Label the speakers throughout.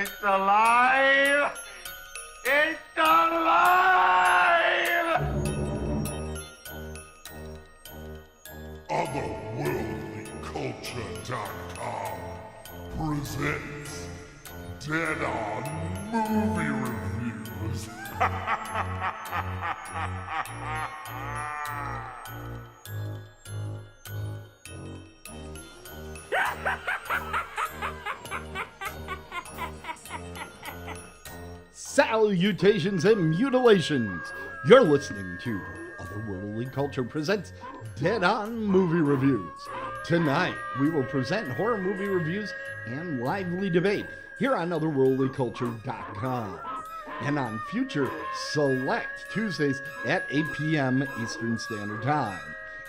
Speaker 1: It's alive! It's alive!
Speaker 2: Otherworldlyculture.com presents Dead On Movie Reviews.
Speaker 3: Salutations and mutilations! You're listening to Otherworldly Culture presents Dead On Movie Reviews. Tonight, we will present horror movie reviews and lively debate here on Otherworldlyculture.com and on future select Tuesdays at 8 p.m. Eastern Standard Time.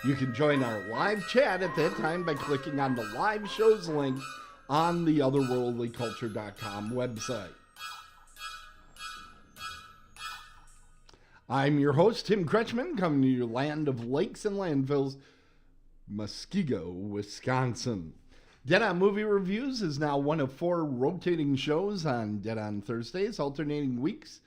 Speaker 3: You can join our live chat at that time by clicking on the live shows link on the Otherworldlyculture.com website. I'm your host, Tim Kretschmann, coming to your land of lakes and landfills, Muskego, Wisconsin. Dead On Movie Reviews is now one of 4 rotating shows on Dead On Thursdays, alternating weeks.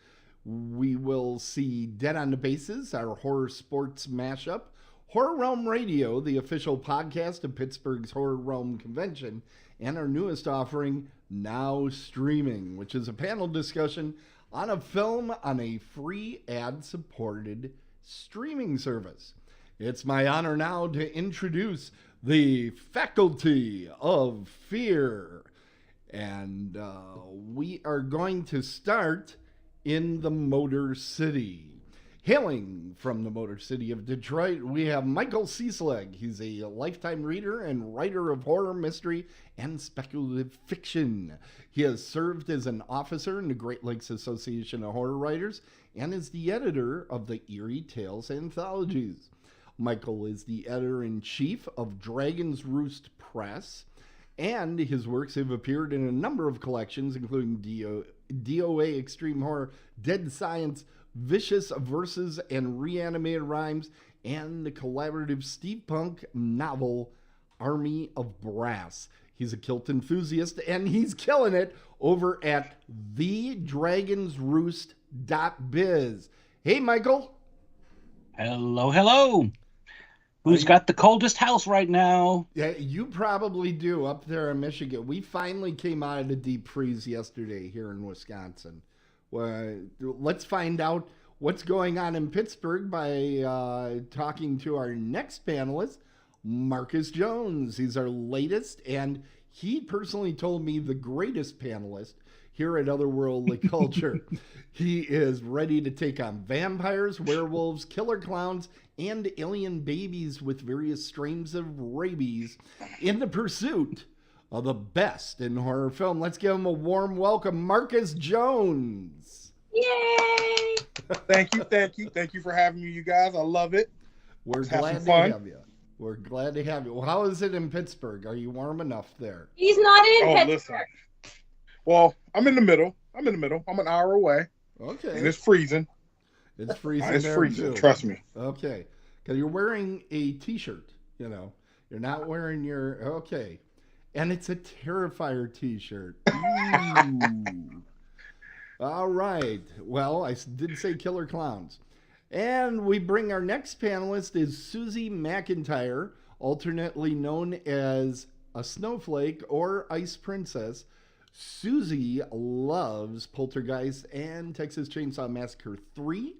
Speaker 3: We will see Dead On the Bases, our horror sports mashup, Horror Realm Radio, the official podcast of Pittsburgh's Horror Realm Convention, and our newest offering, Now Streaming, which is a panel discussion on a film on a free ad-supported streaming service. It's my honor now to introduce the Faculty of Fear. And we are going to start in the Motor City. Hailing from the Motor City of Detroit, we have Michael Cieslak. He's a lifetime reader and writer of horror, mystery, and speculative fiction. He has served as an officer in the Great Lakes Association of Horror Writers and is the editor of the Eerie Tales anthologies. Michael is the editor-in-chief of Dragon's Roost Press, and his works have appeared in a number of collections, including DOA Extreme Horror, Dead Science, Vicious Verses and Reanimated Rhymes, and the collaborative steampunk novel Army of Brass. He's a kilt enthusiast, and he's killing it over at thedragonsroost.biz. Hey, Michael.
Speaker 4: Hello, hello. Who's got the coldest house right now?
Speaker 3: Yeah, you probably do up there in Michigan. We finally came out of the deep freeze yesterday here in Wisconsin. Let's find out what's going on in Pittsburgh by talking to our next panelist, Marcus Jones. He's our latest, and he personally told me the greatest panelist here at Otherworldly Culture. He is ready to take on vampires, werewolves, killer clowns, and alien babies with various strains of rabies in the pursuit of the best in horror film. Let's give him a warm welcome, Marcus Jones.
Speaker 5: Yay!
Speaker 6: Thank you for having me, you guys. I love it.
Speaker 3: We're glad to have you. We're glad to have you. Well, how is it in Pittsburgh? Are you warm enough there?
Speaker 5: He's not in Pittsburgh.
Speaker 6: Listen. Well, I'm in the middle. I'm an hour away.
Speaker 3: Okay.
Speaker 6: And it's freezing.
Speaker 3: It's freezing.
Speaker 6: It's
Speaker 3: there
Speaker 6: freezing.
Speaker 3: too.
Speaker 6: Trust me.
Speaker 3: Okay. Because you're wearing a T-shirt. You know, you're not wearing your. Okay. And it's a Terrifier T-shirt. Ooh. All right. Well, I did say killer clowns. And we bring our next panelist is Susie McIntyre, alternately known as a Snowflake or Ice Princess. Susie loves Poltergeist and Texas Chainsaw Massacre 3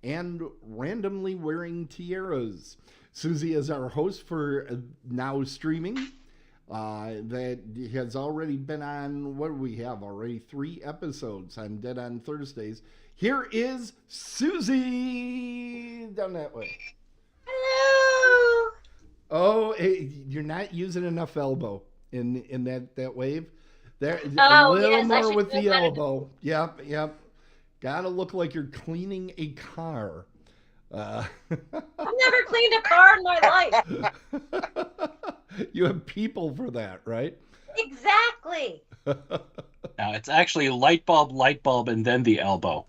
Speaker 3: and randomly wearing tiaras. Susie is our host for Now Streaming. That has already been on, what do we have already? 3 episodes on Dead On Thursdays. Here is Susie! Down that way.
Speaker 5: Hello!
Speaker 3: Oh, hey, you're not using enough elbow in that wave. There,
Speaker 5: Oh,
Speaker 3: a little
Speaker 5: yes, I
Speaker 3: more
Speaker 5: should
Speaker 3: with
Speaker 5: feel
Speaker 3: the
Speaker 5: better.
Speaker 3: elbow. Yep. Gotta look like you're cleaning a car.
Speaker 5: I've never cleaned a car in my life.
Speaker 3: You have people for that, right?
Speaker 5: Exactly.
Speaker 4: Now, it's actually light bulb, and then the elbow.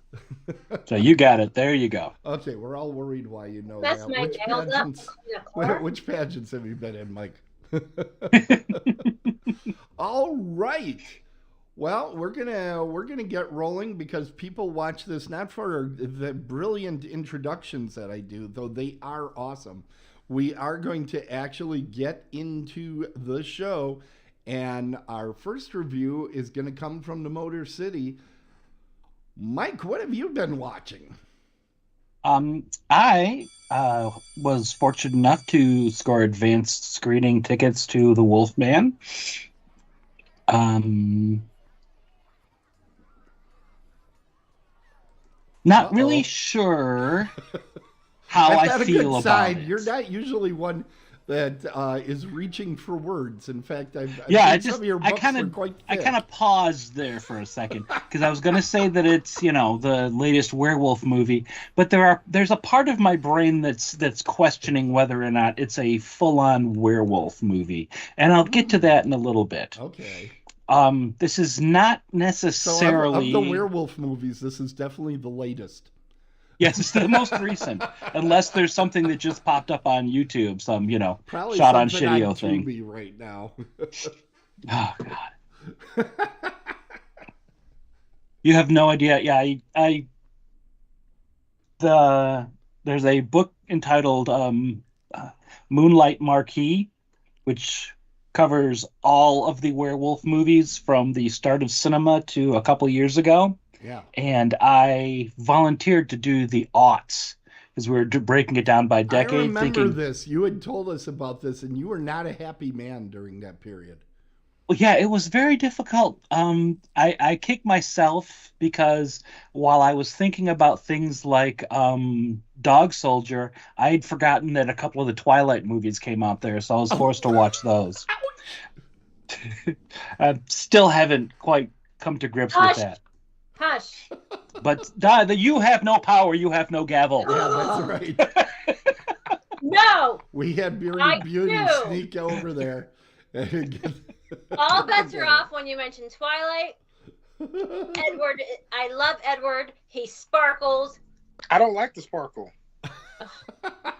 Speaker 4: So you got it. There you go.
Speaker 3: Okay, we're all worried why you know
Speaker 5: That's
Speaker 3: that.
Speaker 5: my nails up in a car.
Speaker 3: Which pageants have you been in, Mike? All right. Well, we're gonna get rolling because people watch this not for the brilliant introductions that I do, though they are awesome. We are going to actually get into the show, and our first review is going to come from the Motor City. Mike, what have you been watching?
Speaker 4: I was fortunate enough to score advanced screening tickets to The Wolfman. Not really sure how
Speaker 3: I've
Speaker 4: I
Speaker 3: got a
Speaker 4: feel
Speaker 3: good
Speaker 4: about
Speaker 3: side.
Speaker 4: it.
Speaker 3: You're not usually one that is reaching for words. In fact, I've
Speaker 4: Yeah,
Speaker 3: read some of your books were quite
Speaker 4: I
Speaker 3: thick.
Speaker 4: kind of paused there for a second because I was going to say that it's, the latest werewolf movie, but there's a part of my brain that's questioning whether or not it's a full-on werewolf movie, and I'll get to that in a little bit.
Speaker 3: Okay.
Speaker 4: This is not
Speaker 3: So
Speaker 4: necessarily
Speaker 3: of the werewolf movies, this is definitely the latest.
Speaker 4: Yes, it's the most recent, unless there's something that just popped up on YouTube, some
Speaker 3: Probably
Speaker 4: shot on
Speaker 3: something
Speaker 4: Shitio
Speaker 3: on
Speaker 4: thing.
Speaker 3: Tubi right now.
Speaker 4: Oh God. You have no idea. Yeah, there's a book entitled Moonlight Marquee, which covers all of the werewolf movies from the start of cinema to a couple years ago.
Speaker 3: Yeah.
Speaker 4: And I volunteered to do the aughts because we were breaking it down by decade.
Speaker 3: I remember
Speaker 4: thinking,
Speaker 3: this. You had told us about this, and you were not a happy man during that period.
Speaker 4: well, yeah, it was very difficult. I kicked myself because while I was thinking about things like Dog Soldier, I had forgotten that a couple of the Twilight movies came out there, so I was forced to watch those. I still haven't quite come to grips with that.
Speaker 5: Hush.
Speaker 4: But you have no power, you have no gavel.
Speaker 3: Yeah, that's right.
Speaker 5: No.
Speaker 3: We had Beauty
Speaker 5: I
Speaker 3: Beauty
Speaker 5: do.
Speaker 3: sneak over there.
Speaker 5: All bets are off when you mention Twilight. Edward, I love Edward. He sparkles.
Speaker 6: I don't like the sparkle.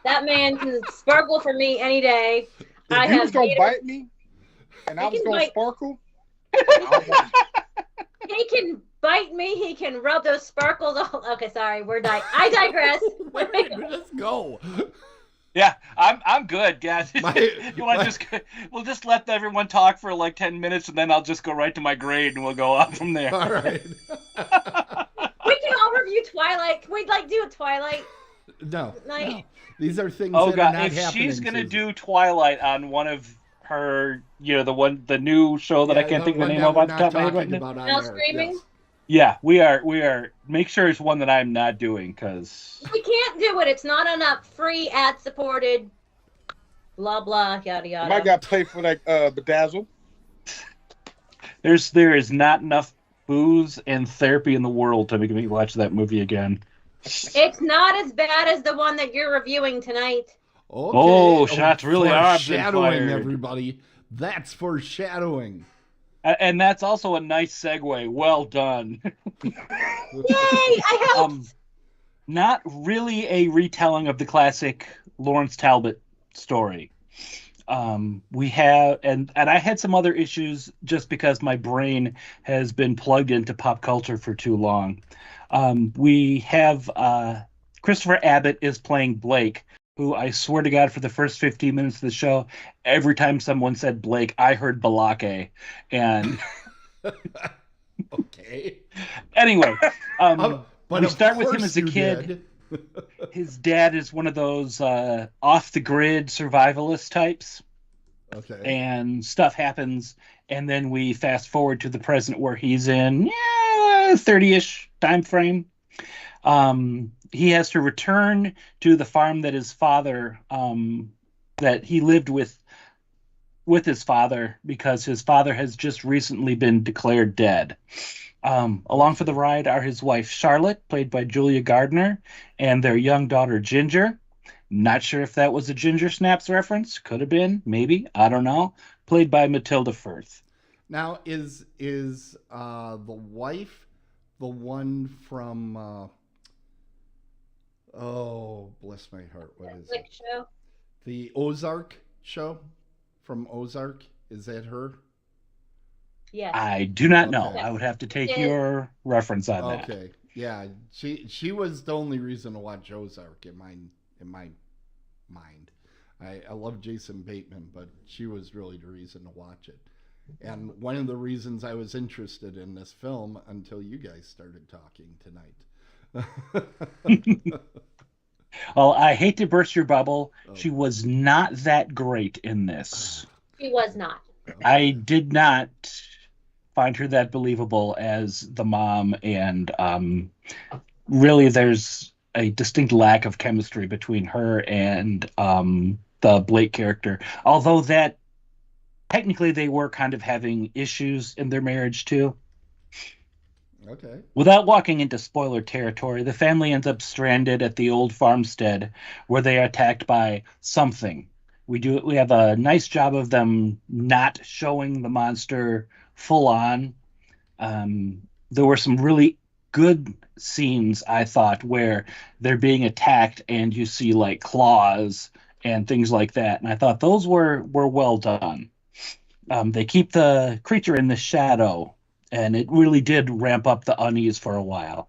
Speaker 5: That man can sparkle for me any day.
Speaker 6: If he was gonna bite me, and I
Speaker 5: He
Speaker 6: was
Speaker 5: can
Speaker 6: gonna
Speaker 5: bite.
Speaker 6: sparkle,
Speaker 5: He can bite me. He can rub those sparkles all. Okay, sorry. I digress.
Speaker 3: Let's go.
Speaker 4: Yeah, I'm good, guys. You want
Speaker 3: my-
Speaker 4: to we'll just let everyone talk for like 10 minutes, and then I'll just go right to my grade, and we'll go up from there.
Speaker 3: All right.
Speaker 5: We can all review Twilight. Can we do a Twilight
Speaker 3: No.
Speaker 5: night?
Speaker 3: These are things
Speaker 4: Oh
Speaker 3: that are
Speaker 4: God,
Speaker 3: not
Speaker 4: if
Speaker 3: happening.
Speaker 4: she's gonna
Speaker 3: Susan.
Speaker 4: do Twilight on one of her, the new show that I can't think of the
Speaker 3: one
Speaker 4: name
Speaker 3: that
Speaker 4: of
Speaker 3: we're
Speaker 4: off the
Speaker 3: not
Speaker 4: top of my head
Speaker 3: talking
Speaker 4: right now.
Speaker 3: about on
Speaker 5: No
Speaker 3: air.
Speaker 5: screaming?
Speaker 3: Yes.
Speaker 4: Yeah, we are. Make sure it's one that I'm not doing, because
Speaker 5: We can't do it. It's not enough free ad supported. Blah blah yada yada.
Speaker 6: I might got paid for that bedazzle.
Speaker 4: there is not enough booze and therapy in the world to make me watch that movie again.
Speaker 5: It's not as bad as the one that you're reviewing tonight.
Speaker 3: Okay.
Speaker 4: Oh, shots really are been
Speaker 3: foreshadowing,
Speaker 4: fired.
Speaker 3: everybody. That's foreshadowing.
Speaker 4: And that's also a nice segue. Well done.
Speaker 5: Yay! I helped.
Speaker 4: Not really a retelling of the classic Lawrence Talbot story. We have, and I had some other issues just because my brain has been plugged into pop culture for too long. We have Christopher Abbott is playing Blake, who I swear to God, for the first 15 minutes of the show, every time someone said Blake, I heard Balake. And
Speaker 3: Okay.
Speaker 4: anyway,
Speaker 3: But
Speaker 4: we
Speaker 3: of
Speaker 4: start with him
Speaker 3: course
Speaker 4: as a
Speaker 3: you
Speaker 4: kid.
Speaker 3: did.
Speaker 4: His dad is one of those off-the-grid survivalist types,
Speaker 3: Okay.
Speaker 4: and stuff happens, and then we fast forward to the present where he's in 30-ish time frame. He has to return to the farm that his father, that he lived with his father, because his father has just recently been declared dead. Along for the ride are his wife Charlotte, played by Julia Gardner, and their young daughter Ginger. Not sure if that was a Ginger Snaps reference. Could have been, maybe. I don't know. Played by Matilda Firth.
Speaker 3: Now, is the wife the one from? Oh, bless my heart! What is it?
Speaker 5: Show.
Speaker 3: The Ozark show from Ozark. Is that her?
Speaker 5: Yes.
Speaker 4: I do not know.
Speaker 3: Okay.
Speaker 4: I would have to take
Speaker 5: It-
Speaker 4: your reference on that.
Speaker 3: Okay. Yeah, she was the only reason to watch Ozark in my mind. I love Jason Bateman, but she was really the reason to watch it. And one of the reasons I was interested in this film until you guys started talking tonight.
Speaker 4: Well, I hate to burst your bubble.
Speaker 3: Oh.
Speaker 4: She was not that great in this.
Speaker 5: She was not.
Speaker 4: I did not find her that believable as the mom, and really there's a distinct lack of chemistry between her and the Blake character. Although that technically they were kind of having issues in their marriage too.
Speaker 3: Okay.
Speaker 4: Without walking into spoiler territory, the family ends up stranded at the old farmstead where they are attacked by something. We have a nice job of them not showing the monster full on. There were some really good scenes, I thought, where they're being attacked and you see like claws and things like that. And I thought those were well done. They keep the creature in the shadow, and it really did ramp up the unease for a while.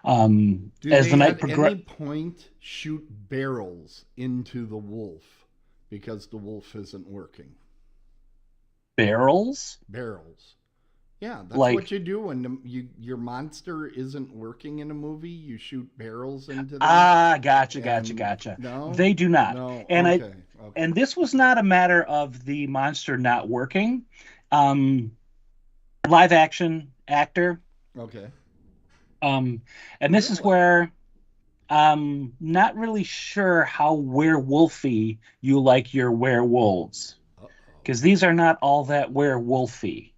Speaker 3: Do
Speaker 4: As
Speaker 3: they
Speaker 4: the night
Speaker 3: at
Speaker 4: progressed,
Speaker 3: any point shoot barrels into the wolf because the wolf isn't working?
Speaker 4: barrels.
Speaker 3: Yeah, that's
Speaker 4: Like-
Speaker 3: what you do when your monster isn't working in a movie. You shoot barrels into them.
Speaker 4: Gotcha.
Speaker 3: No,
Speaker 4: They do not.
Speaker 3: No,
Speaker 4: And
Speaker 3: okay.
Speaker 4: And this was not a matter of the monster not working. Live action actor.
Speaker 3: Okay.
Speaker 4: And this is where I'm not really sure how werewolfy you like your werewolves, because these are not all that werewolfy.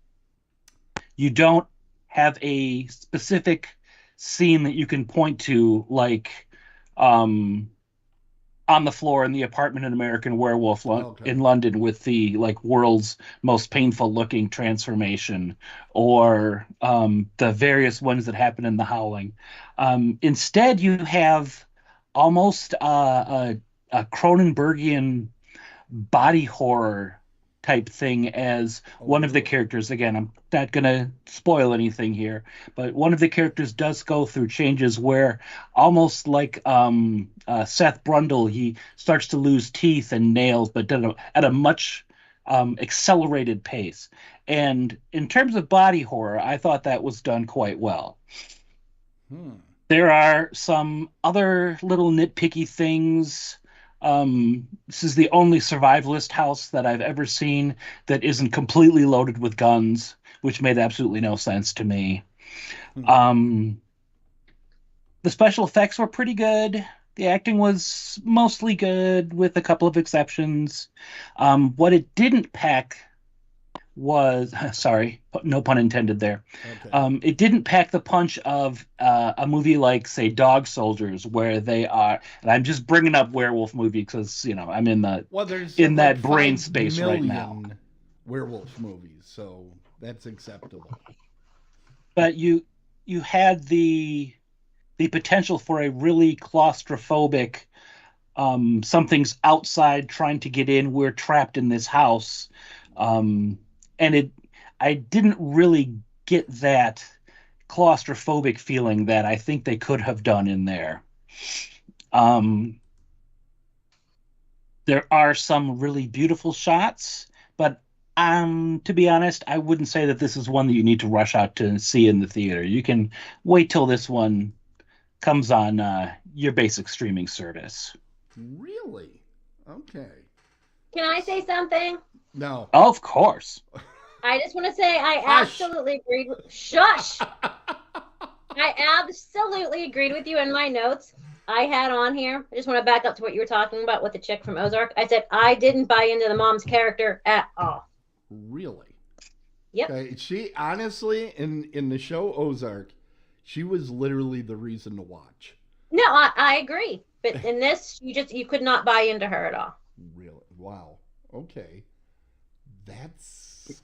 Speaker 4: You don't have a specific scene that you can point to, like on the floor in the apartment in American Werewolf in London with the like world's most painful looking transformation, or the various ones that happen in The Howling. Instead, you have almost a Cronenbergian body horror type thing as one of the characters. Again, I'm not going to spoil anything here, but one of the characters does go through changes where, almost like Seth Brundle, he starts to lose teeth and nails, but at a much accelerated pace. And in terms of body horror, I thought that was done quite well. There are some other little nitpicky things. This is the only survivalist house that I've ever seen that isn't completely loaded with guns, which made absolutely no sense to me. The special effects were pretty good. The acting was mostly good, with a couple of exceptions. What it didn't pack was, sorry, no pun intended there. Okay. It didn't pack the punch of a movie like, say, Dog Soldiers, where they are, and I'm just bringing up werewolf movie because, you know, I'm in that brain space right now.
Speaker 3: Werewolf movies, so that's acceptable.
Speaker 4: But you had the potential for a really claustrophobic, something's outside trying to get in, we're trapped in this house. And I didn't really get that claustrophobic feeling that I think they could have done in there. There are some really beautiful shots, but to be honest, I wouldn't say that this is one that you need to rush out to see in the theater. You can wait till this one comes on your basic streaming service.
Speaker 3: Really? Okay.
Speaker 5: Can I say something?
Speaker 3: No.
Speaker 4: Of course.
Speaker 5: I just want to say I absolutely agreed with... Shush! I absolutely agreed with you in my notes I had on here. I just want to back up to what you were talking about with the chick from Ozark. I said I didn't buy into the mom's character at all.
Speaker 3: Really?
Speaker 5: Yep.
Speaker 3: Okay. She, honestly, in the show Ozark, she was literally the reason to watch.
Speaker 5: No, I agree. But in this, you could not buy into her at all.
Speaker 3: Really? Wow. Okay. That's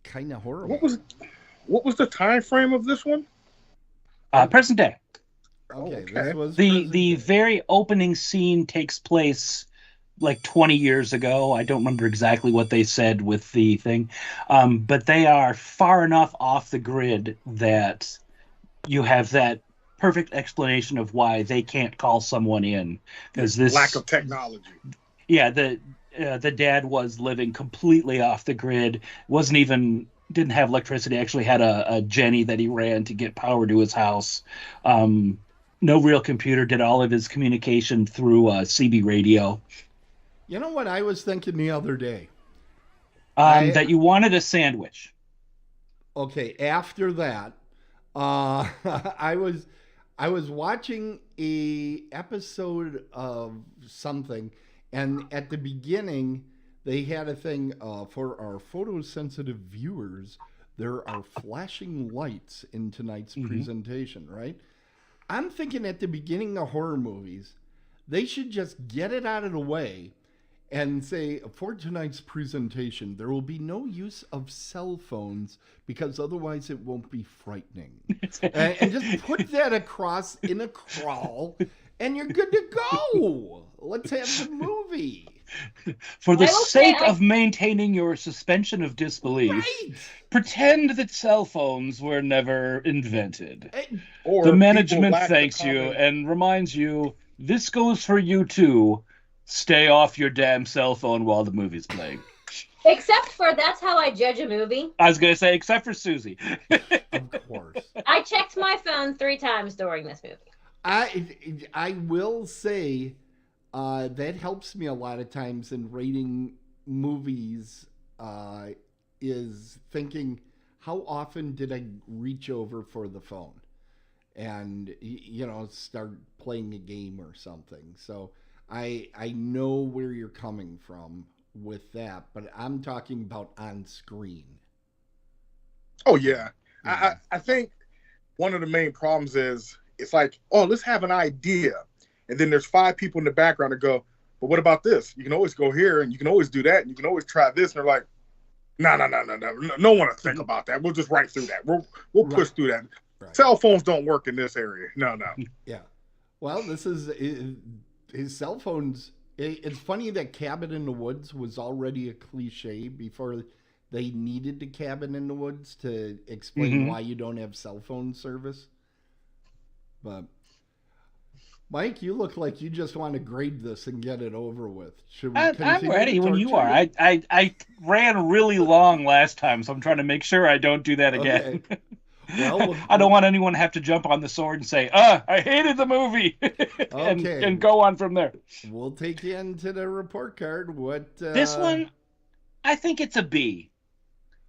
Speaker 3: kind of horrible.
Speaker 6: What was the time frame of this one?
Speaker 4: Present day.
Speaker 3: Okay. This was
Speaker 4: the very opening scene takes place like 20 years ago. I don't remember exactly what they said with the thing, but they are far enough off the grid that you have that perfect explanation of why they can't call someone in, because this
Speaker 6: lack of technology.
Speaker 4: Yeah, the dad was living completely off the grid. Didn't have electricity. Actually had a Jenny that he ran to get power to his house. No real computer. Did all of his communication through CB radio.
Speaker 3: You know what I was thinking the other day?
Speaker 4: That you wanted a sandwich.
Speaker 3: Okay, after that, I was watching a episode of something, and at the beginning they had a thing for our photosensitive viewers. There are flashing lights in tonight's presentation, right? I'm thinking at the beginning of horror movies, they should just get it out of the way and say, for tonight's presentation, there will be no use of cell phones because otherwise it won't be frightening. and just put that across in a crawl, and you're good to go. Let's have the movie.
Speaker 4: For the sake of maintaining your suspension of disbelief, pretend that cell phones were never invented.
Speaker 6: Or
Speaker 4: the management thanks you and reminds you, this goes for you too. Stay off your damn cell phone while the movie's playing.
Speaker 5: Except for that's how I judge a movie.
Speaker 4: I was going to say, except for Susie.
Speaker 3: Of course.
Speaker 5: I checked my phone 3 times during this movie.
Speaker 3: I will say that helps me a lot of times in rating movies, is thinking, how often did I reach over for the phone and, start playing a game or something. So I know where you're coming from with that, but I'm talking about on screen.
Speaker 6: Oh, yeah. I think one of the main problems is it's like, oh, let's have an idea. And then there's 5 people in the background that go, but what about this? You can always go here and you can always do that and you can always try this. And they're like, no one will think about that. We'll just write through that. We'll push through that. Right. Cell phones don't work in this area. No.
Speaker 3: Yeah. Well, this is his cell phones. It's funny that Cabin in the Woods was already a cliche before they needed the Cabin in the Woods to explain why you don't have cell phone service. But Mike, you look like you just want to grade this and get it over with. Should we
Speaker 4: I'm ready when you are. I ran really long last time, so I'm trying to make sure I don't do that again. Okay. Well, I don't want anyone to have to jump on the sword and say, I hated the movie, and go on from there.
Speaker 3: We'll take you into the report card.
Speaker 4: This one, I think it's a B.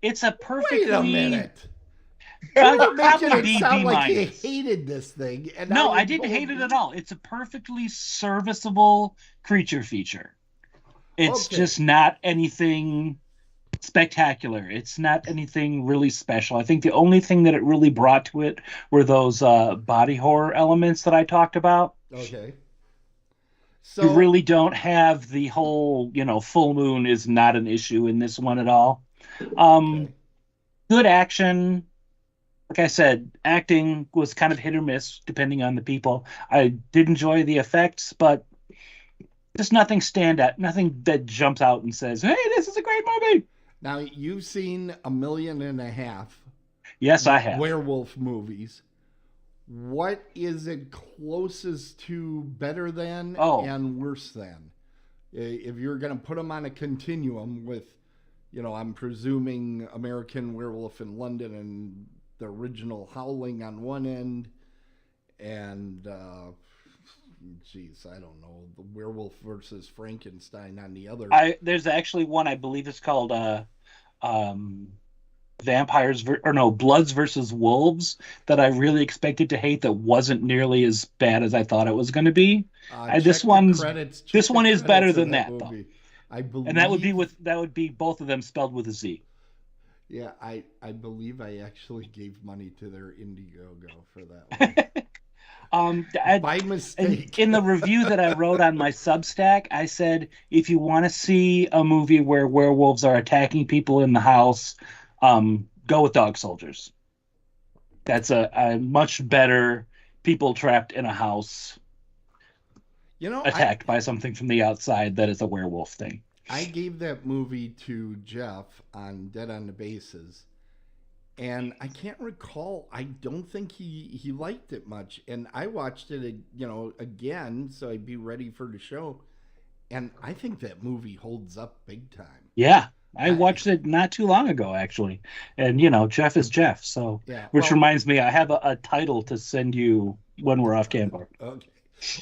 Speaker 4: It's a perfectly...
Speaker 3: Wait a minute. You're making it sound like you hated this thing. And
Speaker 4: no, I didn't hate it at all. It's a perfectly serviceable creature feature. It's just not anything spectacular. It's not anything really special. I think the only thing that it really brought to it were those body horror elements that I talked about.
Speaker 3: Okay.
Speaker 4: So you really don't have the whole, full moon is not an issue in this one at all. Good action. Like I said, acting was kind of hit or miss depending on the people. I did enjoy the effects, but just nothing nothing that jumps out and says, hey, this is a great movie.
Speaker 3: Now, you've seen 1.5 million.
Speaker 4: Yes, I have.
Speaker 3: Werewolf movies. What is it closest to better than and worse than? If you're going to put them on a continuum with, I'm presuming American Werewolf in London and the original Howling on one end, and I don't know, the Werewolf versus Frankenstein on the other.
Speaker 4: There's actually one, I believe it's called Bloods versus Wolves, that I really expected to hate, that wasn't nearly as bad as I thought it was going to be. This one is better than that though.
Speaker 3: I believe,
Speaker 4: and that would be both of them spelled with a Z.
Speaker 3: Yeah, I believe I actually gave money to their Indiegogo for that one. By mistake.
Speaker 4: In the review that I wrote on my Substack, I said, if you want to see a movie where werewolves are attacking people in the house, go with Dog Soldiers. That's a much better people trapped in a house. attacked by something from the outside that is a werewolf thing.
Speaker 3: I gave that movie to Jeff on Dead on the Bases, and I can't recall. I don't think he liked it much, and I watched it, again, so I'd be ready for the show. And I think that movie holds up big time.
Speaker 4: Yeah, I watched it not too long ago, actually. And, Jeff is Jeff. So,
Speaker 3: yeah,
Speaker 4: which reminds me, I have a title to send you when we're off camera.
Speaker 3: Okay.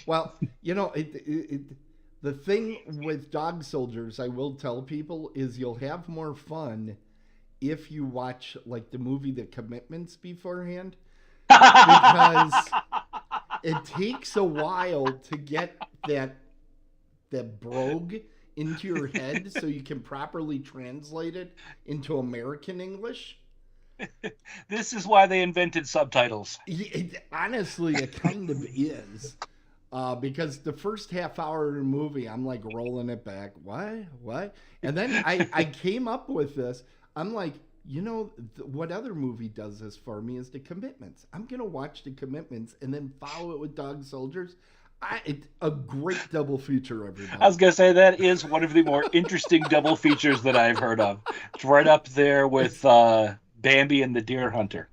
Speaker 3: Well, the thing with Dog Soldiers, I will tell people, is you'll have more fun if you watch, like, the movie The Commitments beforehand. Because it takes a while to get that brogue into your head so you can properly translate it into American English.
Speaker 4: This is why they invented subtitles.
Speaker 3: Honestly, it kind of is. Because the first half hour of the movie, I'm like rolling it back. What? And then I came up with this. I'm like, what other movie does this for me is The Commitments. I'm going to watch The Commitments and then follow it with Dog Soldiers. A great double feature, everybody.
Speaker 4: I was going to say that is one of the more interesting double features that I've heard of. It's right up there with Bambi and the Deer Hunter.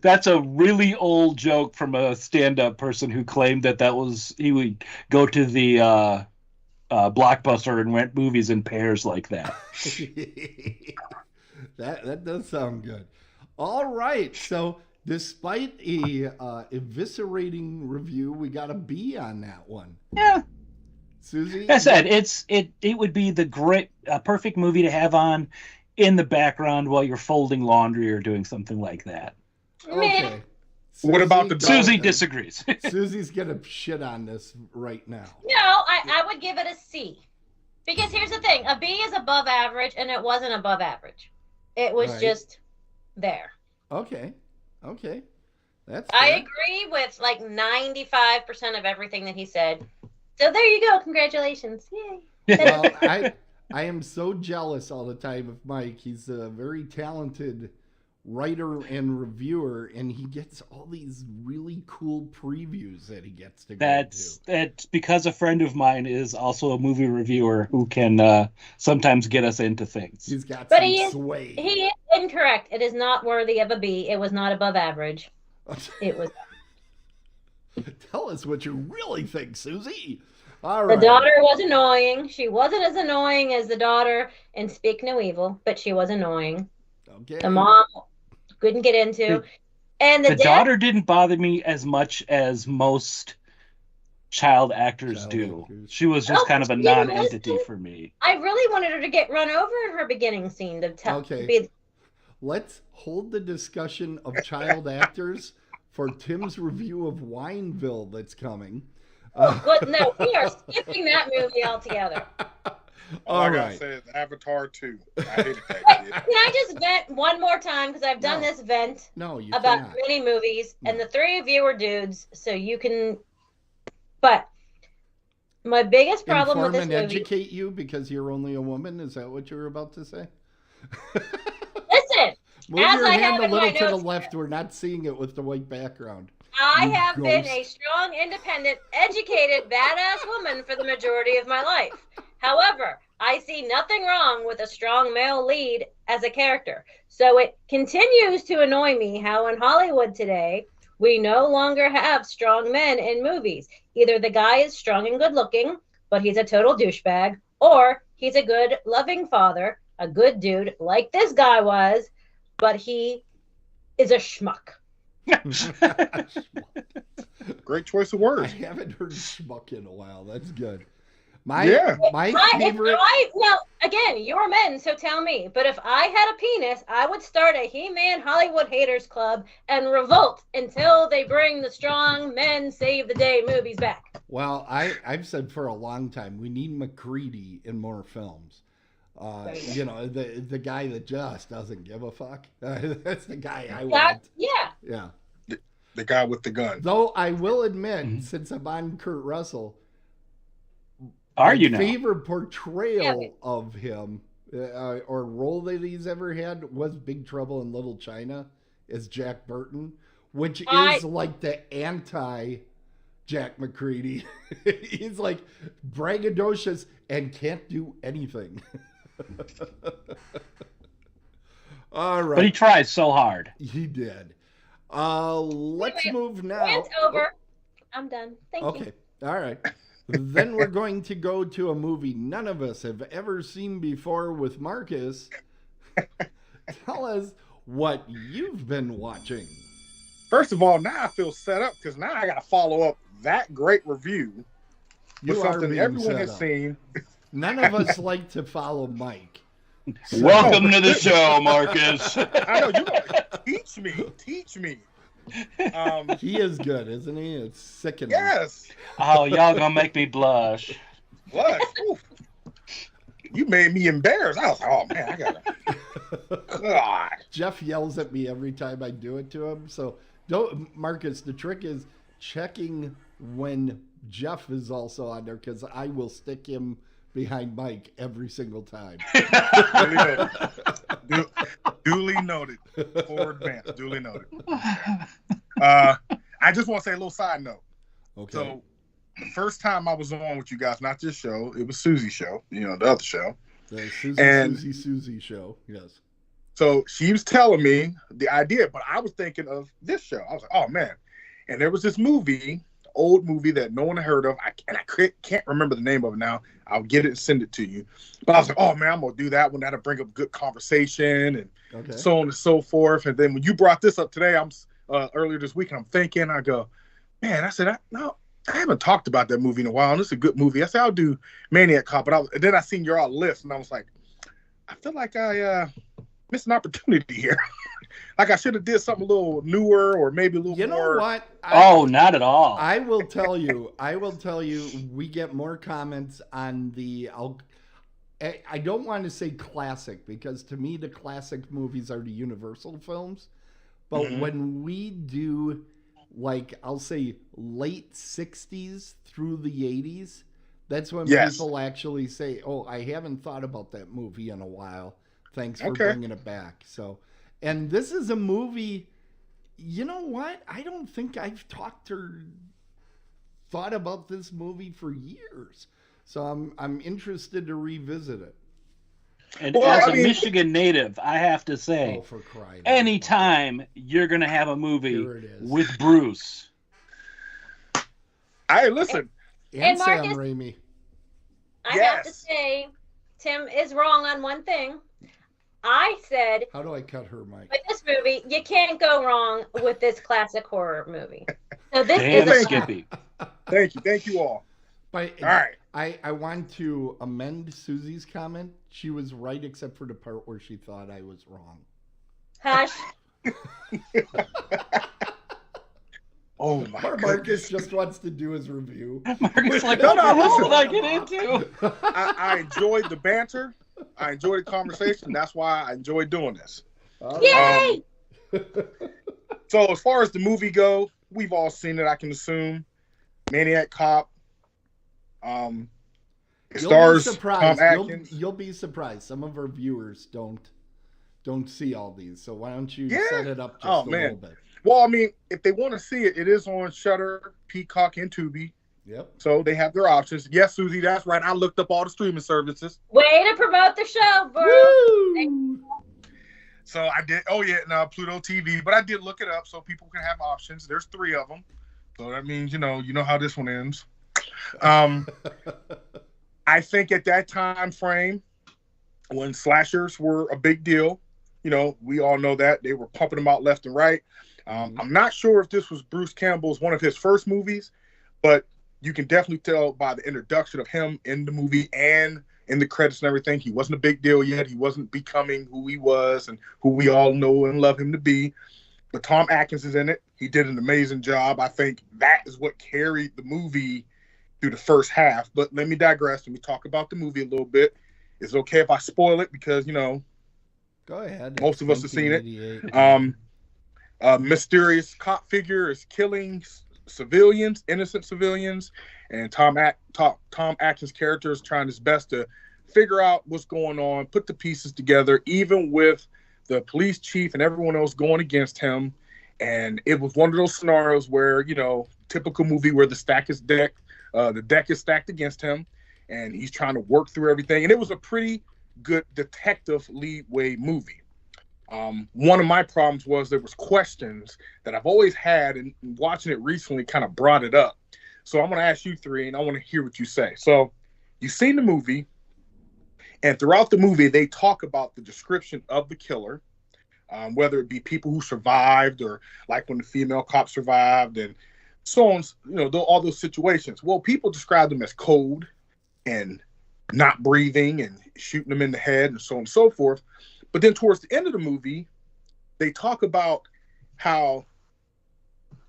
Speaker 4: That's a really old joke from a stand-up person who claimed that was he would go to the Blockbuster and rent movies in pairs like that.
Speaker 3: That does sound good. All right, so despite a eviscerating review, we got a B on that one.
Speaker 4: Yeah,
Speaker 3: Susie.
Speaker 4: I said it would be the perfect movie to have on in the background while you're folding laundry or doing something like that.
Speaker 3: Okay.
Speaker 6: What about the
Speaker 4: Susie disagrees.
Speaker 3: Susie's gonna shit on this right now.
Speaker 5: No, I would give it a C. Because here's the thing, a B is above average, and it wasn't above average. It was just there.
Speaker 3: Okay. That's
Speaker 5: I
Speaker 3: fair.
Speaker 5: agree with like 95% of everything that he said. So there you go. Congratulations. Yay.
Speaker 3: Well, I am so jealous all the time of Mike. He's a very talented writer and reviewer, and he gets all these really cool previews that he gets to go to.
Speaker 4: That's because a friend of mine is also a movie reviewer who can sometimes get us into things.
Speaker 3: He's got some sway.
Speaker 5: He is incorrect. It is not worthy of a B. It was not above average. It was.
Speaker 3: Tell us what you really think, Susie. All right.
Speaker 5: The daughter was annoying. She wasn't as annoying as the daughter in Speak No Evil, but she was annoying.
Speaker 3: Okay.
Speaker 5: The mom couldn't get into. And the
Speaker 4: daughter didn't bother me as much as most child actors do. She was just kind of a non-entity for me.
Speaker 5: I really wanted her to get run over in her beginning scene.
Speaker 3: Let's hold the discussion of child actors for Tim's review of Wineville that's coming.
Speaker 5: But no, we are skipping that movie altogether.
Speaker 3: All right.
Speaker 6: Said Avatar 2. I hated that
Speaker 5: Wait,
Speaker 6: kid.
Speaker 5: can I just vent one more time? Because I've done this vent about many movies, and the three of you are dudes, so you can. But my biggest problem with this movie.
Speaker 3: Educate you because you're only a woman? Is that what you were about to say?
Speaker 5: Listen,
Speaker 3: move your hand a little to the left. We're not seeing it with the white background.
Speaker 5: I have been a strong, independent, educated, badass woman for the majority of my life. However, I see nothing wrong with a strong male lead as a character. So it continues to annoy me how in Hollywood today, we no longer have strong men in movies. Either the guy is strong and good looking, but he's a total douchebag, or he's a good, loving father, a good dude like this guy was, but he is a schmuck.
Speaker 6: Great choice of words.
Speaker 3: I haven't heard schmuck in a while. That's good. My favorite.
Speaker 5: Now, again, you're men, so tell me. But if I had a penis, I would start a He-Man Hollywood Haters Club and revolt until they bring the strong men save the day movies back.
Speaker 3: Well, I've said for a long time, we need McCready in more films. The guy that just doesn't give a fuck. That's the guy I want. Yeah.
Speaker 6: The guy with the gun.
Speaker 3: Though I will admit, since I'm on Kurt Russell,
Speaker 4: my
Speaker 3: favorite portrayal of him or role that he's ever had was Big Trouble in Little China as Jack Burton, which is like the anti Jack McCready. He's like braggadocious and can't do anything. All right.
Speaker 4: But he tries so hard.
Speaker 3: He did. Let's move now.
Speaker 5: Rant's over. I'm done. Thank you.
Speaker 3: Okay. All right. Then we're going to go to a movie none of us have ever seen before with Marcus. Tell us what you've been watching.
Speaker 6: First of all, now I feel set up because now I got to follow up that great review with something everyone has seen.
Speaker 3: None of us like to follow Mike.
Speaker 4: So. Welcome to the show, Marcus.
Speaker 6: I know, you know, teach me.
Speaker 3: He is good, isn't he? It's sickening.
Speaker 6: Yes.
Speaker 4: Oh, y'all gonna make me blush.
Speaker 6: Blush. Oof. You made me embarrassed. I was like, oh man, I gotta. God.
Speaker 3: Jeff yells at me every time I do it to him. So don't, Marcus. The trick is checking when Jeff is also on there, because I will stick him behind Mike every single time.
Speaker 6: Duly noted. Forward advance. Duly noted. I just want to say a little side note.
Speaker 3: Okay.
Speaker 6: So the first time I was on with you guys, not this show, it was Susie's show, you know, the other show.
Speaker 3: The Susie show, yes.
Speaker 6: So she was telling me the idea, but I was thinking of this show. I was like, oh man. And there was this movie, old movie that no one had heard of. I can't remember the name of it now. I'll get it and send it to you. But I was like, oh man, I'm gonna do that one. That'll bring up good conversation and so on and so forth. And then when you brought this up today, I'm earlier this week, and I'm thinking, I go, man, I said, I haven't talked about that movie in a while, and it's a good movie. I said I'll do Maniac Cop, but then I seen your all list, and I was like, I feel like I missed an opportunity here. Like I should have did something a little newer, or maybe a little more.
Speaker 3: You know what?
Speaker 4: Not at all.
Speaker 3: I will tell you, we get more comments on the, I don't want to say classic, because to me the classic movies are the Universal films. But when we do, like, I'll say late 60s through the 80s, that's when people actually say, oh, I haven't thought about that movie in a while. Thanks for bringing it back. So, and this is a movie, you know what? I don't think I've talked or thought about this movie for years. So I'm interested to revisit it.
Speaker 4: And as a Michigan native, I have to say,
Speaker 3: for crying
Speaker 4: anytime you're going to have a movie with Bruce.
Speaker 6: Listen.
Speaker 3: And
Speaker 5: Marcus,
Speaker 3: Sam Raimi.
Speaker 5: I have to say, Tim is wrong on one thing. I said,
Speaker 3: how do I cut her mic?
Speaker 5: With this movie, you can't go wrong with this classic horror movie. So this is a
Speaker 4: Skippy.
Speaker 6: Thank you all.
Speaker 3: All right. I want to amend Susie's comment. She was right except for the part where she thought I was wrong.
Speaker 5: Hush.
Speaker 6: Oh my God.
Speaker 3: Marcus just wants to do his review.
Speaker 4: Marcus like, what the hell did I get into?
Speaker 6: I enjoyed the banter. I enjoyed the conversation. That's why I enjoyed doing this.
Speaker 5: Yay!
Speaker 6: So as far as the movie go, we've all seen it, I can assume. Maniac Cop. It stars Tom Atkins.
Speaker 3: You'll be surprised. Some of our viewers don't see all these. So why don't you set it up just a little bit?
Speaker 6: Well, I mean, if they want to see it, it is on Shudder, Peacock, and Tubi.
Speaker 3: Yep.
Speaker 6: So they have their options. Yes, Susie, that's right. I looked up all the streaming services.
Speaker 5: Way to promote the show, bro.
Speaker 6: So I did. Oh yeah, no, Pluto TV. But I did look it up so people can have options. There's 3 of them. So that means you know how this one ends. I think at that time frame, when slashers were a big deal, you know, we all know that they were pumping them out left and right. I'm not sure if this was Bruce Campbell's one of his first movies, but you can definitely tell by the introduction of him in the movie and in the credits and everything, he wasn't a big deal yet. He wasn't becoming who he was and who we all know and love him to be. But Tom Atkins is in it. He did an amazing job. I think that is what carried the movie through the first half. But let me digress. Let me talk about the movie a little bit. Is it okay if I spoil it? Because, you know,
Speaker 3: go ahead.
Speaker 6: Most of us have seen it. A mysterious cop figure is killing civilians, innocent civilians, and Tom Atkins' character is trying his best to figure out what's going on, put the pieces together, even with the police chief and everyone else going against him. And it was one of those scenarios where, typical movie where the deck is stacked against him, and he's trying to work through everything. And it was a pretty good detective leadway movie. One of my problems was there was questions that I've always had, and watching it recently kind of brought it up. So I'm going to ask you three, and I want to hear what you say. So you've seen the movie, and throughout the movie, they talk about the description of the killer, whether it be people who survived or like when the female cop survived and so on, all those situations. Well, people describe them as cold and not breathing and shooting them in the head and so on and so forth. But then towards the end of the movie, they talk about how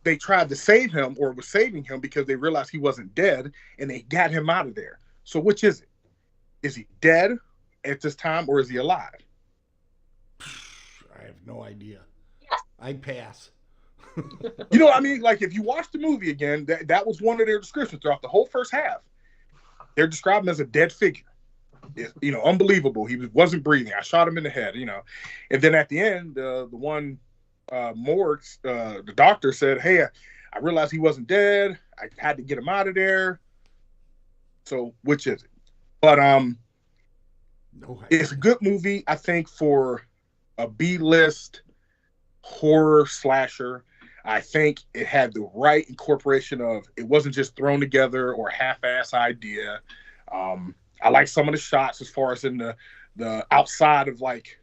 Speaker 6: they tried to save him or was saving him because they realized he wasn't dead and they got him out of there. So which is it? Is he dead at this time or is he alive?
Speaker 3: I have no idea.
Speaker 5: Yes.
Speaker 3: I pass.
Speaker 6: You know what I mean? Like if you watch the movie again, that was one of their descriptions throughout the whole first half. They're described him as a dead figure. Unbelievable. He wasn't breathing. I shot him in the head, And then at the end, the one Morgs, the doctor said, hey, I realized he wasn't dead. I had to get him out of there. So which is it? But it's a good movie, I think, for a B-list horror slasher. I think it had the right incorporation of, it wasn't just thrown together or a half-ass idea. I like some of the shots as far as in the outside of like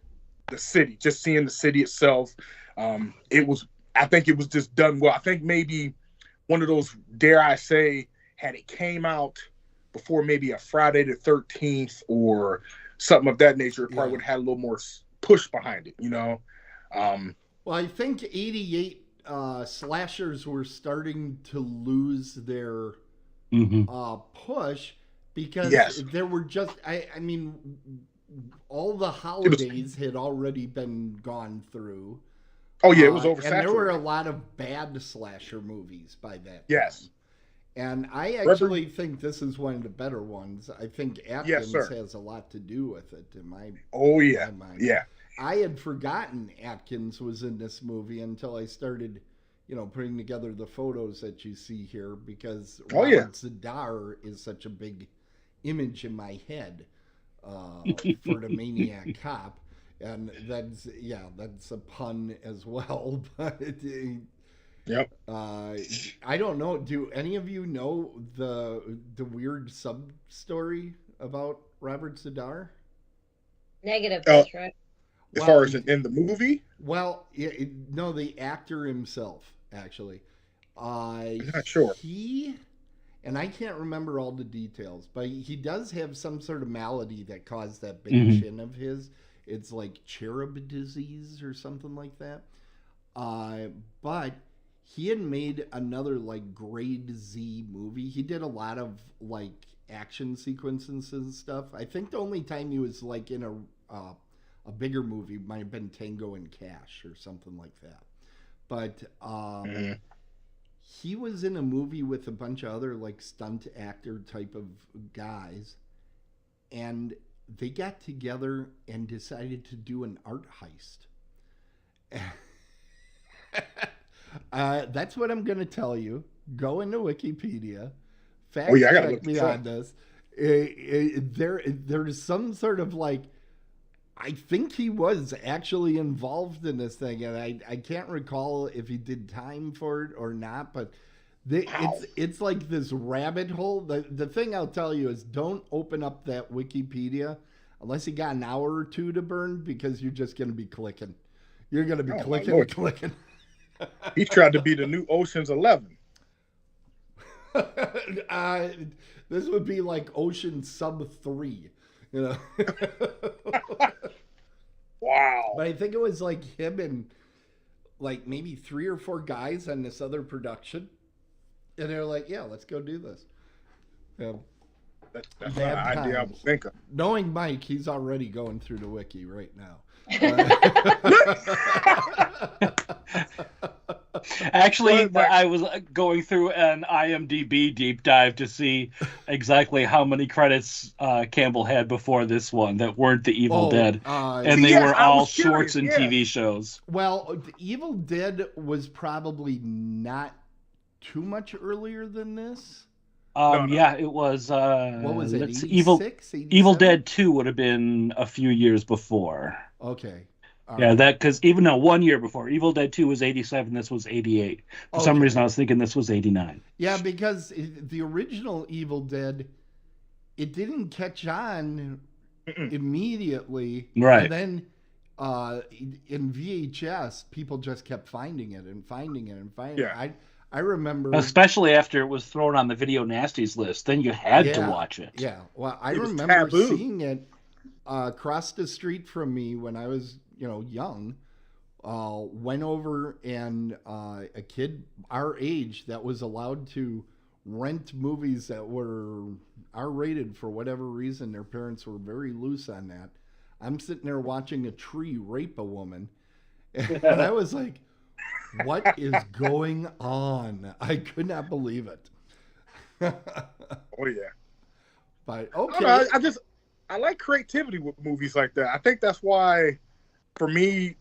Speaker 6: the city, just seeing the city itself. I think it was just done well. I think maybe one of those, dare I say, had it came out before maybe a Friday the 13th or something of that nature, it probably would have had a little more push behind it,
Speaker 3: Well, I think 88 slashers were starting to lose their push because there were just, I mean, all the holidays had already been gone through.
Speaker 6: Oh, yeah, it was oversaturated.
Speaker 3: And there were a lot of bad slasher movies by that
Speaker 6: time.
Speaker 3: And I actually think this is one of the better ones. I think Atkins has a lot to do with it in my mind.
Speaker 6: Yeah.
Speaker 3: I had forgotten Atkins was in this movie until I started, putting together the photos that you see here because Robert Zadar is such a big image in my head for the Maniac cop. And that's a pun as well. But
Speaker 6: yep.
Speaker 3: I don't know. Do any of you know the weird sub story about Robert Zadar?
Speaker 5: Negative, that's right.
Speaker 6: As far as in the movie?
Speaker 3: Well, no, the actor himself, actually.
Speaker 6: I'm not sure.
Speaker 3: And I can't remember all the details, but he does have some sort of malady that caused that big chin of his. It's like cherub disease or something like that. But he had made another like grade Z movie. He did a lot of like action sequences and stuff. I think the only time he was like in a bigger movie might have been Tango and Cash or something like that. But he was in a movie with a bunch of other like stunt actor type of guys, and they got together and decided to do an art heist. That's what I'm going to tell you. Go into Wikipedia. Fact check me on this. There's some sort of like, I think he was actually involved in this thing, and I can't recall if he did time for it or not, but it's like this rabbit hole. The thing I'll tell you is don't open up that Wikipedia unless you got an hour or two to burn, because you're just going to be clicking. You're going to be clicking.
Speaker 6: He tried to be the new Ocean's 11.
Speaker 3: This would be like Ocean Sub 3,
Speaker 6: Wow.
Speaker 3: But I think it was like him and like maybe 3 or 4 guys on this other production. And they're like, yeah, let's go do this. Yeah.
Speaker 6: That's not an idea I would think of.
Speaker 3: Knowing Mike, he's already going through the wiki right now.
Speaker 4: Actually,
Speaker 6: But-
Speaker 4: I was going through an IMDb deep dive to see exactly how many credits Campbell had before this one that weren't The Evil Dead. And they
Speaker 6: Yeah,
Speaker 4: were
Speaker 6: I
Speaker 4: all
Speaker 6: was curious,
Speaker 4: shorts and
Speaker 6: yeah.
Speaker 4: TV shows.
Speaker 3: Well, The Evil Dead was probably not too much earlier than this.
Speaker 6: No.
Speaker 4: Yeah, it was.
Speaker 3: What was it?
Speaker 4: let's see,
Speaker 3: 86,
Speaker 4: Evil
Speaker 3: 87?
Speaker 4: Dead 2 would have been a few years before.
Speaker 3: Okay. All
Speaker 4: Yeah,
Speaker 3: right.
Speaker 4: that because even though 1 year before Evil Dead 2 was 87, this was 88. For some
Speaker 3: Okay.
Speaker 4: reason, I was thinking this was 89.
Speaker 3: Yeah, because the original Evil Dead, it didn't catch on immediately.
Speaker 4: Right.
Speaker 3: And then in VHS, people just kept finding it and finding it and finding
Speaker 6: Yeah.
Speaker 3: it. I remember.
Speaker 4: Especially after it was thrown on the video nasties list, then you had to
Speaker 3: Yeah.
Speaker 4: watch it.
Speaker 3: Yeah, well, I
Speaker 6: It was
Speaker 3: remember
Speaker 6: taboo.
Speaker 3: seeing it across the street from me when I was, young. Went over and a kid our age that was allowed to rent movies that were R-rated for whatever reason. Their parents were very loose on that. I'm sitting there watching a tree rape a woman, and I was like, "What is going on?" I could not believe it.
Speaker 6: Oh yeah.
Speaker 3: But
Speaker 6: I
Speaker 3: okay,
Speaker 6: don't know, I like creativity with movies like that. I think that's why, for me,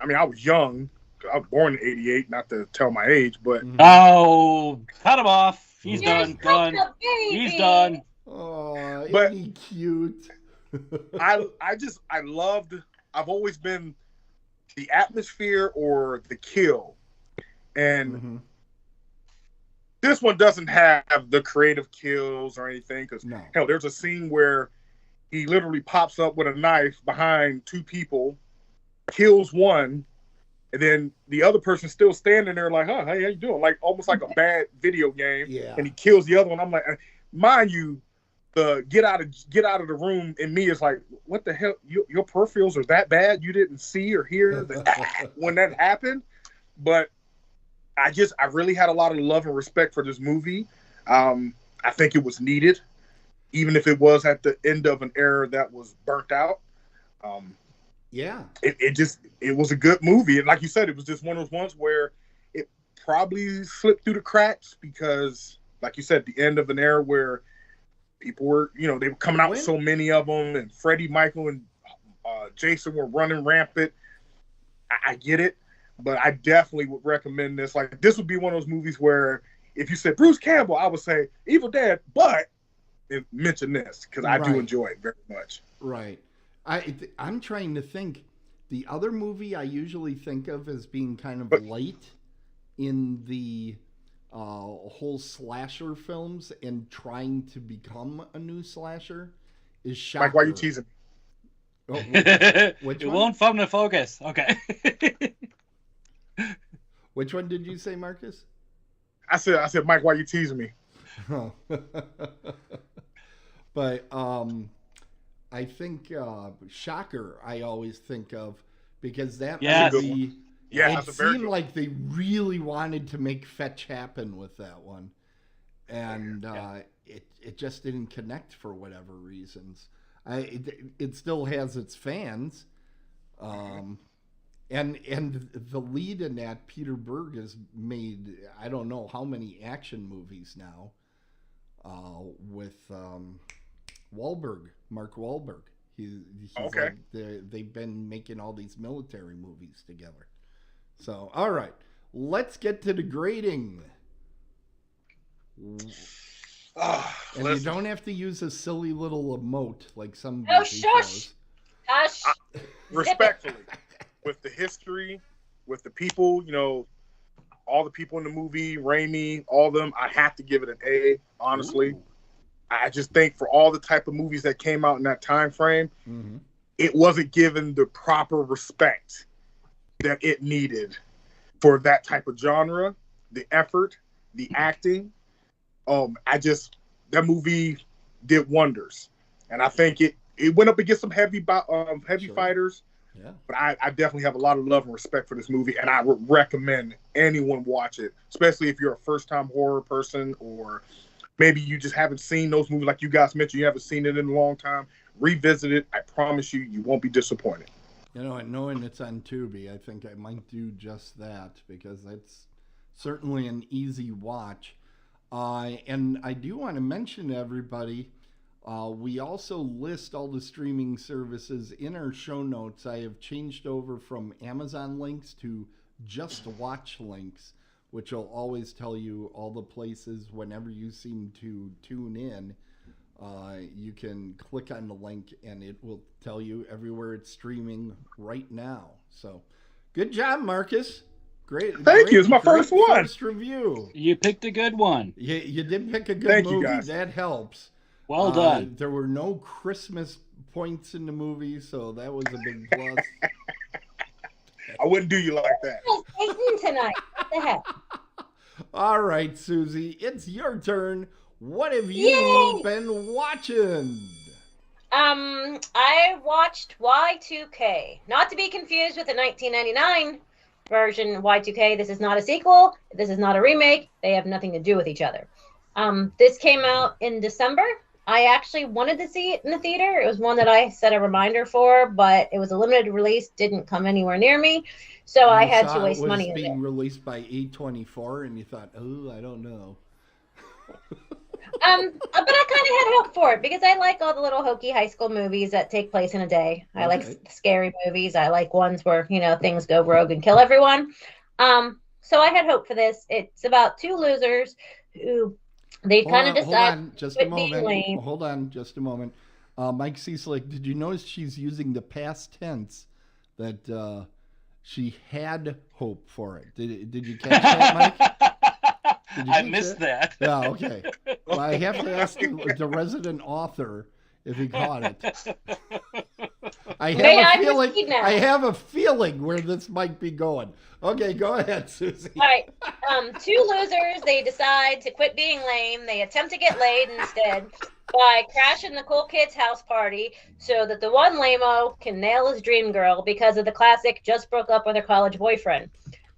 Speaker 6: I mean, I was young. I was born in '88, not to tell my age, but
Speaker 4: Oh, cut him off. He's
Speaker 5: You're
Speaker 4: done.
Speaker 5: such
Speaker 4: Done.
Speaker 5: a baby.
Speaker 4: He's done.
Speaker 3: oh,
Speaker 6: But-
Speaker 3: isn't he cute?
Speaker 6: I loved. I've always been the atmosphere or the kill, and
Speaker 3: Mhm.
Speaker 6: this one doesn't have the creative kills or anything. Because
Speaker 3: No.
Speaker 6: hell, there's a scene where he literally pops up with a knife behind two people, kills one, and then the other person's still standing there like, "Huh, hey, how you doing?" Like almost like a bad video game.
Speaker 3: Yeah.
Speaker 6: And he kills the other one. I'm like, mind you, the get out of the room in me is like, what the hell? Your peripherals are that bad? You didn't see or hear when that happened? But I really had a lot of love and respect for this movie. I think it was needed, even if it was at the end of an era that was burnt out.
Speaker 3: Yeah.
Speaker 6: It was a good movie. And like you said, it was just one of those ones where it probably slipped through the cracks because, like you said, the end of an era where people were, they were coming out with so many of them, and Freddie, Michael, and Jason were running rampant. I get it, but I definitely would recommend this. Like, this would be one of those movies where if you said Bruce Campbell, I would say Evil Dead, but mention this because I do
Speaker 3: Right.
Speaker 6: enjoy it very much.
Speaker 3: Right. I'm trying to think. The other movie I usually think of as being kind of late in the whole slasher films and trying to become a new slasher is Shocker.
Speaker 6: Mike, why are you teasing?
Speaker 3: Oh, which
Speaker 4: It
Speaker 3: one?
Speaker 4: won't come to focus. Okay.
Speaker 3: Which one did you say, Marcus?
Speaker 6: I said, Mike, why are you teasing me?
Speaker 3: Oh. But I think Shocker I always think of because that
Speaker 4: Yes.
Speaker 3: movie
Speaker 6: Yeah,
Speaker 3: it
Speaker 6: that's a very
Speaker 3: seemed
Speaker 6: good
Speaker 3: like they really wanted to make fetch happen with that one. And it just didn't connect for whatever reasons. It still has its fans. And the lead in that, Peter Berg, has made I don't know how many action movies now with Mark Wahlberg. He's
Speaker 6: Okay.
Speaker 3: like they've been making all these military movies together. So, all right, let's get to the grading. And you don't have to use a silly little emote like some
Speaker 5: Oh,
Speaker 3: Disney
Speaker 5: shush!
Speaker 3: shows.
Speaker 5: Gosh.
Speaker 6: Respectfully, with the history, with the people, all the people in the movie, Raimi, all of them, I have to give it an A, honestly.
Speaker 3: Ooh.
Speaker 6: I just think for all the type of movies that came out in that time frame,
Speaker 3: Mhm.
Speaker 6: it wasn't given the proper respect that it needed for that type of genre, the effort, the acting. That movie did wonders. And I think it went up against some heavy
Speaker 3: Sure.
Speaker 6: fighters.
Speaker 3: Yeah.
Speaker 6: But I definitely have a lot of love and respect for this movie, and I would recommend anyone watch it, especially if you're a first-time horror person, or maybe you just haven't seen those movies like you guys mentioned. You haven't seen it in a long time. Revisit it. I promise you won't be disappointed.
Speaker 3: And knowing it's on Tubi, I think I might do just that because certainly an easy watch. And I do want to mention to everybody, we also list all the streaming services in our show notes. I have changed over from Amazon links to Just Watch links, which will always tell you all the places whenever you seem to tune in. You can click on the link and it will tell you everywhere it's streaming right now. So good job, Marcus. Great.
Speaker 6: Thank you. It's my first one.
Speaker 3: First review.
Speaker 4: You picked a good one.
Speaker 3: You did pick a good
Speaker 6: Thank you,
Speaker 3: movie.
Speaker 6: guys.
Speaker 3: That helps.
Speaker 4: Well done.
Speaker 3: There were no Christmas points in the movie, so that was a big plus.
Speaker 6: I wouldn't do you like that.
Speaker 5: Satan tonight. What the heck?
Speaker 3: All right, Susie, it's your turn. What have you
Speaker 5: Yay!
Speaker 3: been watching?
Speaker 5: I watched Y2K. Not to be confused with the 1999 version Y2K. This is not a sequel. This is not a remake. They have nothing to do with each other. This came out in December. I actually wanted to see it in the theater. It was one that I set a reminder for, but it was a limited release, didn't come anywhere near me, so I had to waste money on it.
Speaker 3: It was being released by A24, and you thought, oh, I don't know.
Speaker 5: But I kind of had hope for it because I like all the little hokey high school movies that take place in a day. I like scary movies. I like ones where, things go rogue and kill everyone. So I had hope for this. It's about two losers who they kind of decide.
Speaker 3: Hold on, just a moment. Hold on, just a moment. Mike Cieslak, did you notice she's using the past tense that she had hope for it? Did you catch that, Mike?
Speaker 4: I missed that.
Speaker 3: Yeah, okay. Well, I have to ask the resident author if he caught it. I have a feeling where this might be going. Okay, go ahead, Susie.
Speaker 5: All right. Two losers, they decide to quit being lame. They attempt to get laid instead by crashing the cool kid's house party so that the one lame-o can nail his dream girl because of the classic just broke up with her college boyfriend.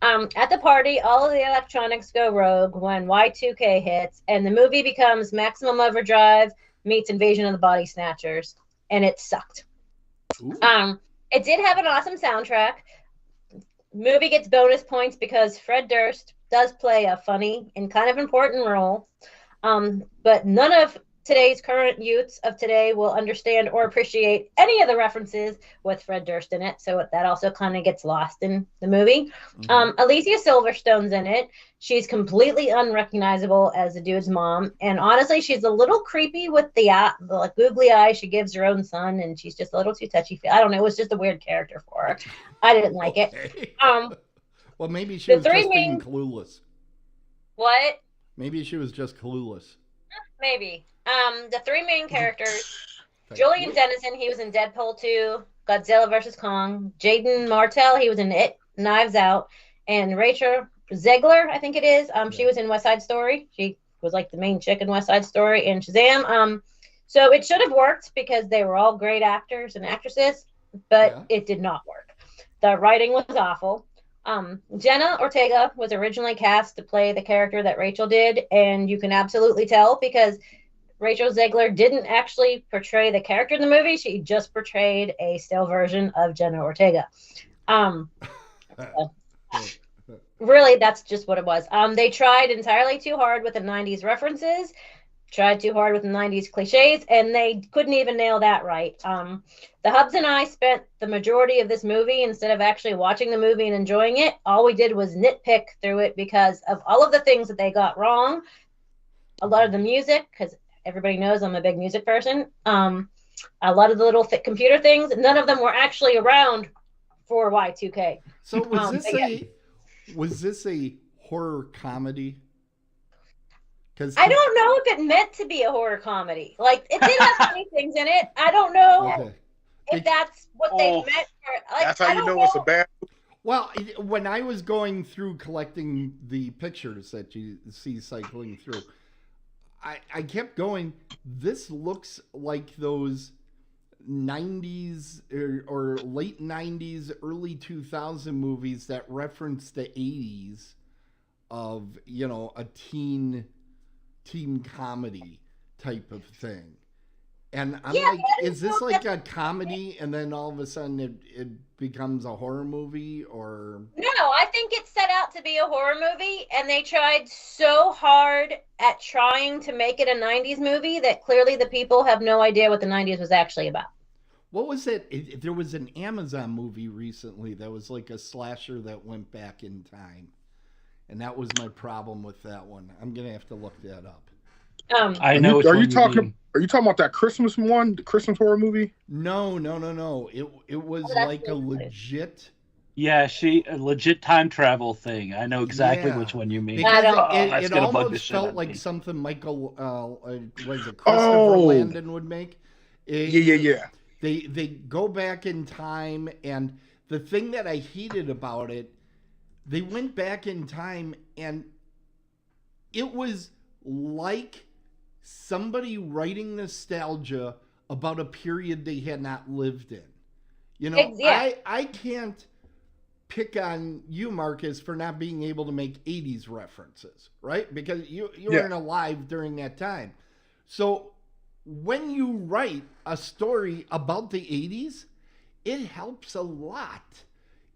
Speaker 5: At the party, all of the electronics go rogue when Y2K hits, and the movie becomes Maximum Overdrive meets Invasion of the Body Snatchers, and it sucked. It did have an awesome soundtrack. Movie gets bonus points because Fred Durst does play a funny and kind of important role, but none of today's current youths of today will understand or appreciate any of the references with Fred Durst in it, so that also kind of gets lost in the movie. Alicia Silverstone's in it. She's completely unrecognizable as the dude's mom, and honestly, she's a little creepy with the googly eye she gives her own son, and she's just a little too touchy. I don't know. It was just a weird character for her. I didn't like it.
Speaker 3: Well, maybe she was just being clueless.
Speaker 5: What?
Speaker 3: Maybe she was just clueless.
Speaker 5: Maybe. The three main characters, Julian Dennison, he was in Deadpool 2, Godzilla vs. Kong, Jaden Martell, he was in It, Knives Out, and Rachel Zegler, I think it is. She was in West Side Story. She was like the main chick in West Side Story and Shazam. So it should have worked because they were all great actors and actresses, but it did not work. The writing was awful. Jenna Ortega was originally cast to play the character that Rachel did, and you can absolutely tell because Rachel Zegler didn't actually portray the character in the movie. She just portrayed a still version of Jenna Ortega. Really, that's just what it was. They tried entirely too hard with the 90s references, tried too hard with the 90s cliches, and they couldn't even nail that right. The Hubs and I spent the majority of this movie, instead of actually watching the movie and enjoying it, all we did was nitpick through it because of all of the things that they got wrong. A lot of the music, because everybody knows I'm a big music person. A lot of the little computer things, none of them were actually around for Y2K.
Speaker 3: So was this a horror comedy?
Speaker 5: I don't know if it meant to be a horror comedy. Like, it did have funny things in it. I don't know if that's what they meant.
Speaker 6: That's how you know it's a bad.
Speaker 3: Well, when I was going through collecting the pictures that you see cycling through, I kept going, this looks like those 90s or late 90s, early 2000 movies that reference the 80s of, a teen comedy type of thing. And I'm like, is this like a comedy and then all of a sudden it becomes a horror movie or?
Speaker 5: No, I think it set out to be a horror movie, and they tried so hard at trying to make it a 90s movie that clearly the people have no idea what the 90s was actually about.
Speaker 3: What was it? There was an Amazon movie recently that was like a slasher that went back in time. And that was my problem with that one. I'm going to have to look that up.
Speaker 4: I know.
Speaker 6: Are you talking about that Christmas one, the Christmas horror movie?
Speaker 3: No. It was like a legit.
Speaker 4: Yeah, a legit time travel thing. I know exactly which one you mean.
Speaker 3: It almost felt like something Michael, was it Christopher Landon would make.
Speaker 6: Yeah.
Speaker 3: They go back in time, and the thing that I hated about it, they went back in time, and it was like somebody writing nostalgia about a period they had not lived in. You know, I can't pick on you, Marcus, for not being able to make 80s references, right? Because you weren't alive during that time. So when you write a story about the 80s, it helps a lot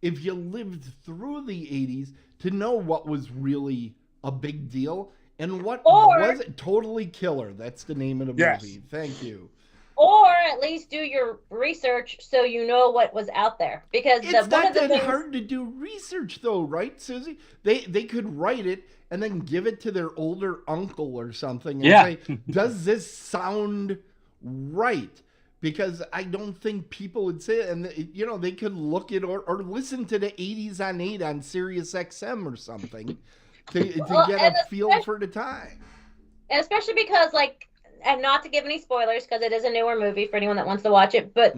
Speaker 3: if you lived through the 80s to know what was really a big deal and what was totally killer. That's the name of the movie. Thank you.
Speaker 5: Or at least do your research so you know what was out there. Because
Speaker 3: it's not that hard to do research, though, right, Susie? They could write it and then give it to their older uncle or something and say, does this sound right? Because I don't think people would say it. And, you know, they could look at or listen to the 80s on 8 on Sirius XM or something to get a feel for the time.
Speaker 5: And especially because, like, and not to give any spoilers because it is a newer movie for anyone that wants to watch it, but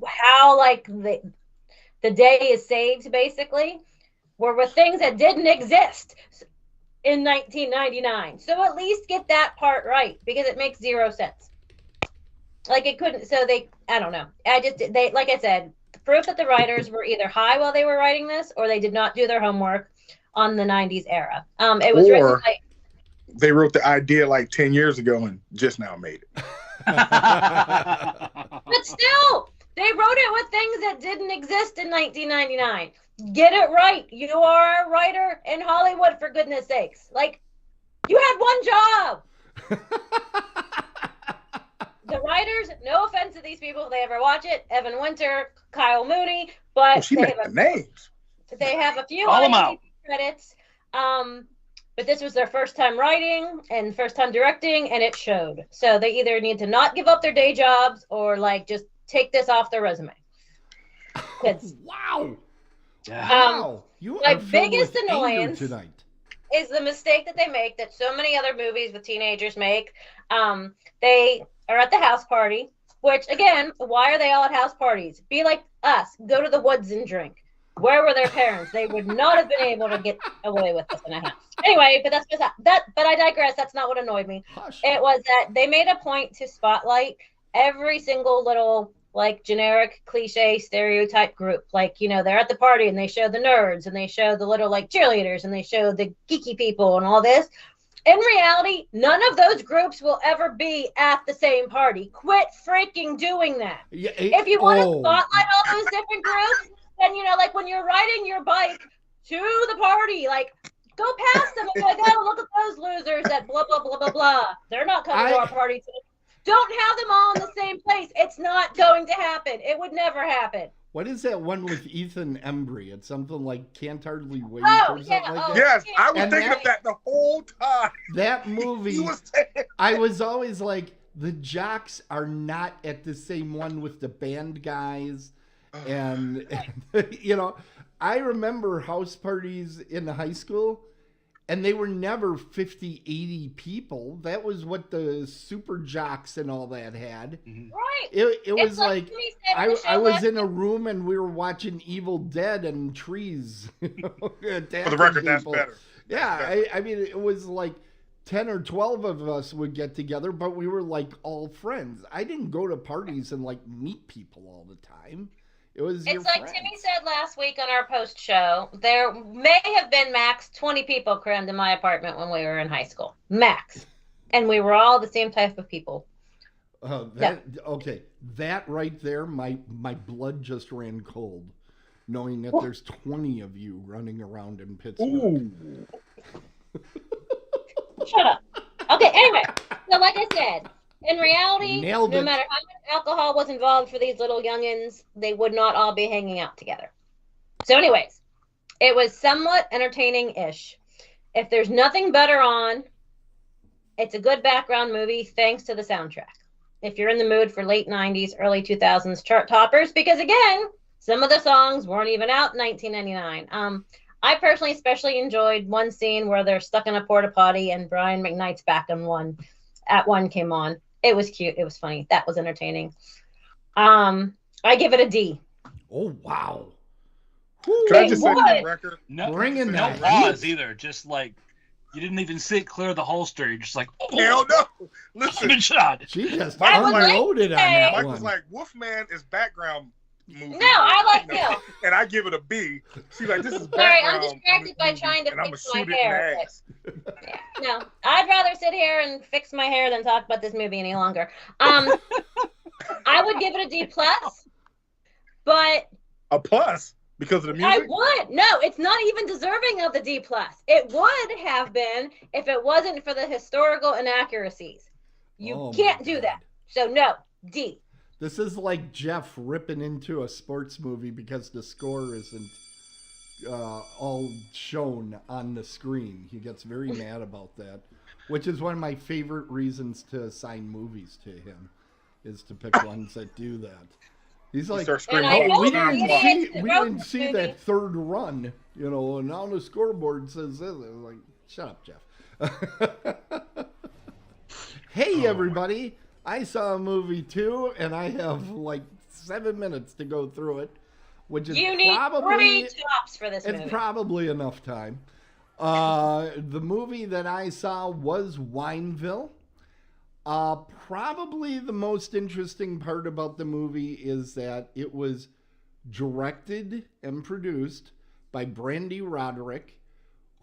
Speaker 5: how, like, the day is saved, basically, were with things that didn't exist in 1999. So at least get that part right, because it makes zero sense. Like, it couldn't, so I don't know. Like I said, the proof that the writers were either high while they were writing this, or they did not do their homework on the 90s era. It was written by...
Speaker 6: They wrote the idea like 10 years ago and just now made it.
Speaker 5: But still, they wrote it with things that didn't exist in 1999. Get it right. You are a writer in Hollywood, for goodness sakes. Like, you had one job. The writers, no offense to these people if they ever watch it, Evan Winter, Kyle Mooney, but
Speaker 6: she made the names.
Speaker 5: They have a few credits. But this was their first time writing and first time directing, and it showed. So they either need to not give up their day jobs or, like, just take this off their resume.
Speaker 3: Wow.
Speaker 5: Wow. My biggest annoyance is the mistake that they make that so many other movies with teenagers make. They are at the house party, which, again, why are they all at house parties? Be like us. Go to the woods and drink. Where were their parents? They would not have been able to get away with this in a house. Anyway, but that's just that. But I digress. That's not what annoyed me. It was that they made a point to spotlight every single little, like, generic, cliche, stereotype group. Like, you know, they're at the party and they show the nerds and they show the little, like, cheerleaders and they show the geeky people and all this. In reality, none of those groups will ever be at the same party. Quit freaking doing that. Yeah, if you want to spotlight all those different groups, then, you know, like, when you're riding your bike to the party, like, go past them and be like, oh, look at those losers at blah, blah, blah, blah, blah. They're not coming to our party today. Don't have them all in the same place. It's not going to happen. It would never happen.
Speaker 3: What is that one with Ethan Embry? It's something like Can't Hardly Wait or something like that.
Speaker 6: Yes, I was thinking of that the whole time.
Speaker 3: That movie, I was always like, the jocks are not at the same one with the band guys. And you know, I remember house parties in the high school, and they were never 50, 80 people. That was what the super jocks and all that had.
Speaker 5: Right.
Speaker 3: It was like I was in a room and we were watching Evil Dead and trees. You know,
Speaker 6: for the record, that's better.
Speaker 3: Yeah, I mean, it was like 10 or 12 of us would get together, but we were like all friends. I didn't go to parties and like meet people all the time. It's like
Speaker 5: friends. Timmy said last week on our post show, there may have been max 20 people crammed in my apartment when we were in high school. Max. And we were all the same type of people.
Speaker 3: Okay, that right there, my blood just ran cold. knowing that there's 20 of you running around in Pittsburgh.
Speaker 6: Ooh.
Speaker 5: Shut up. Okay, anyway. So like I said, in reality,
Speaker 3: Nailed
Speaker 5: no
Speaker 3: it.
Speaker 5: matter how much alcohol was involved for these little youngins, they would not all be hanging out together. So anyways, it was somewhat entertaining-ish. If there's nothing better on, it's a good background movie thanks to the soundtrack. If you're in the mood for late 90s, early 2000s chart toppers, because again, some of the songs weren't even out in 1999. I personally especially enjoyed one scene where they're stuck in a porta potty and Brian McKnight's back on one. At one came on. It was cute. It was funny. That was entertaining. I give it a D.
Speaker 3: Oh, wow.
Speaker 6: Can I just set the record?
Speaker 4: No,
Speaker 3: Bringing
Speaker 4: no
Speaker 3: that
Speaker 4: pause
Speaker 3: heat.
Speaker 4: either. Just like you didn't even sit clear of the holster. You're just like,
Speaker 6: Hell no.
Speaker 4: I've
Speaker 6: Listen,
Speaker 4: been shot.
Speaker 3: She just
Speaker 6: Mike was like,
Speaker 3: unloaded on
Speaker 5: hey.
Speaker 3: that
Speaker 6: Mike
Speaker 3: one.
Speaker 6: was like, Wolfman is background movie.
Speaker 5: No, I like Bill.
Speaker 6: And I give it a B. She's like, this is
Speaker 5: Sorry,
Speaker 6: background.
Speaker 5: I'm distracted by
Speaker 6: movie,
Speaker 5: trying to
Speaker 6: and I'ma
Speaker 5: fix my
Speaker 6: shoot it in
Speaker 5: hair.
Speaker 6: the ass.
Speaker 5: Yeah, no, I'd rather sit here and fix my hair than talk about this movie any longer. I would give it a D plus, but
Speaker 6: A plus because of the
Speaker 5: I
Speaker 6: music.
Speaker 5: would. No, it's not even deserving of the D plus. It would have been if it wasn't for the historical inaccuracies. You
Speaker 3: Oh,
Speaker 5: can't
Speaker 3: my
Speaker 5: do
Speaker 3: God.
Speaker 5: that. So no, D.
Speaker 3: This is like Jeff ripping into a sports movie because the score isn't all shown on the screen. He gets very mad about that, which is one of my favorite reasons to assign movies to him, is to pick ones that do that. He's like,
Speaker 6: Start screaming,
Speaker 5: And I
Speaker 6: "Oh,
Speaker 5: know
Speaker 3: we
Speaker 5: the
Speaker 3: didn't
Speaker 5: idiots
Speaker 3: see,
Speaker 5: that
Speaker 3: we
Speaker 5: wrote
Speaker 3: didn't
Speaker 5: this
Speaker 3: see
Speaker 5: movie.
Speaker 3: that third run, you know, and on the scoreboard says this. I was like, shut up, Jeff. Hey, everybody. I saw a movie too, and I have like 7 minutes to go through it, which is
Speaker 5: You need
Speaker 3: probably
Speaker 5: 3 tops for this
Speaker 3: it's
Speaker 5: movie.
Speaker 3: probably enough time. The movie that I saw was Wineville. Probably the most interesting part about the movie is that it was directed and produced by Brandy Roderick,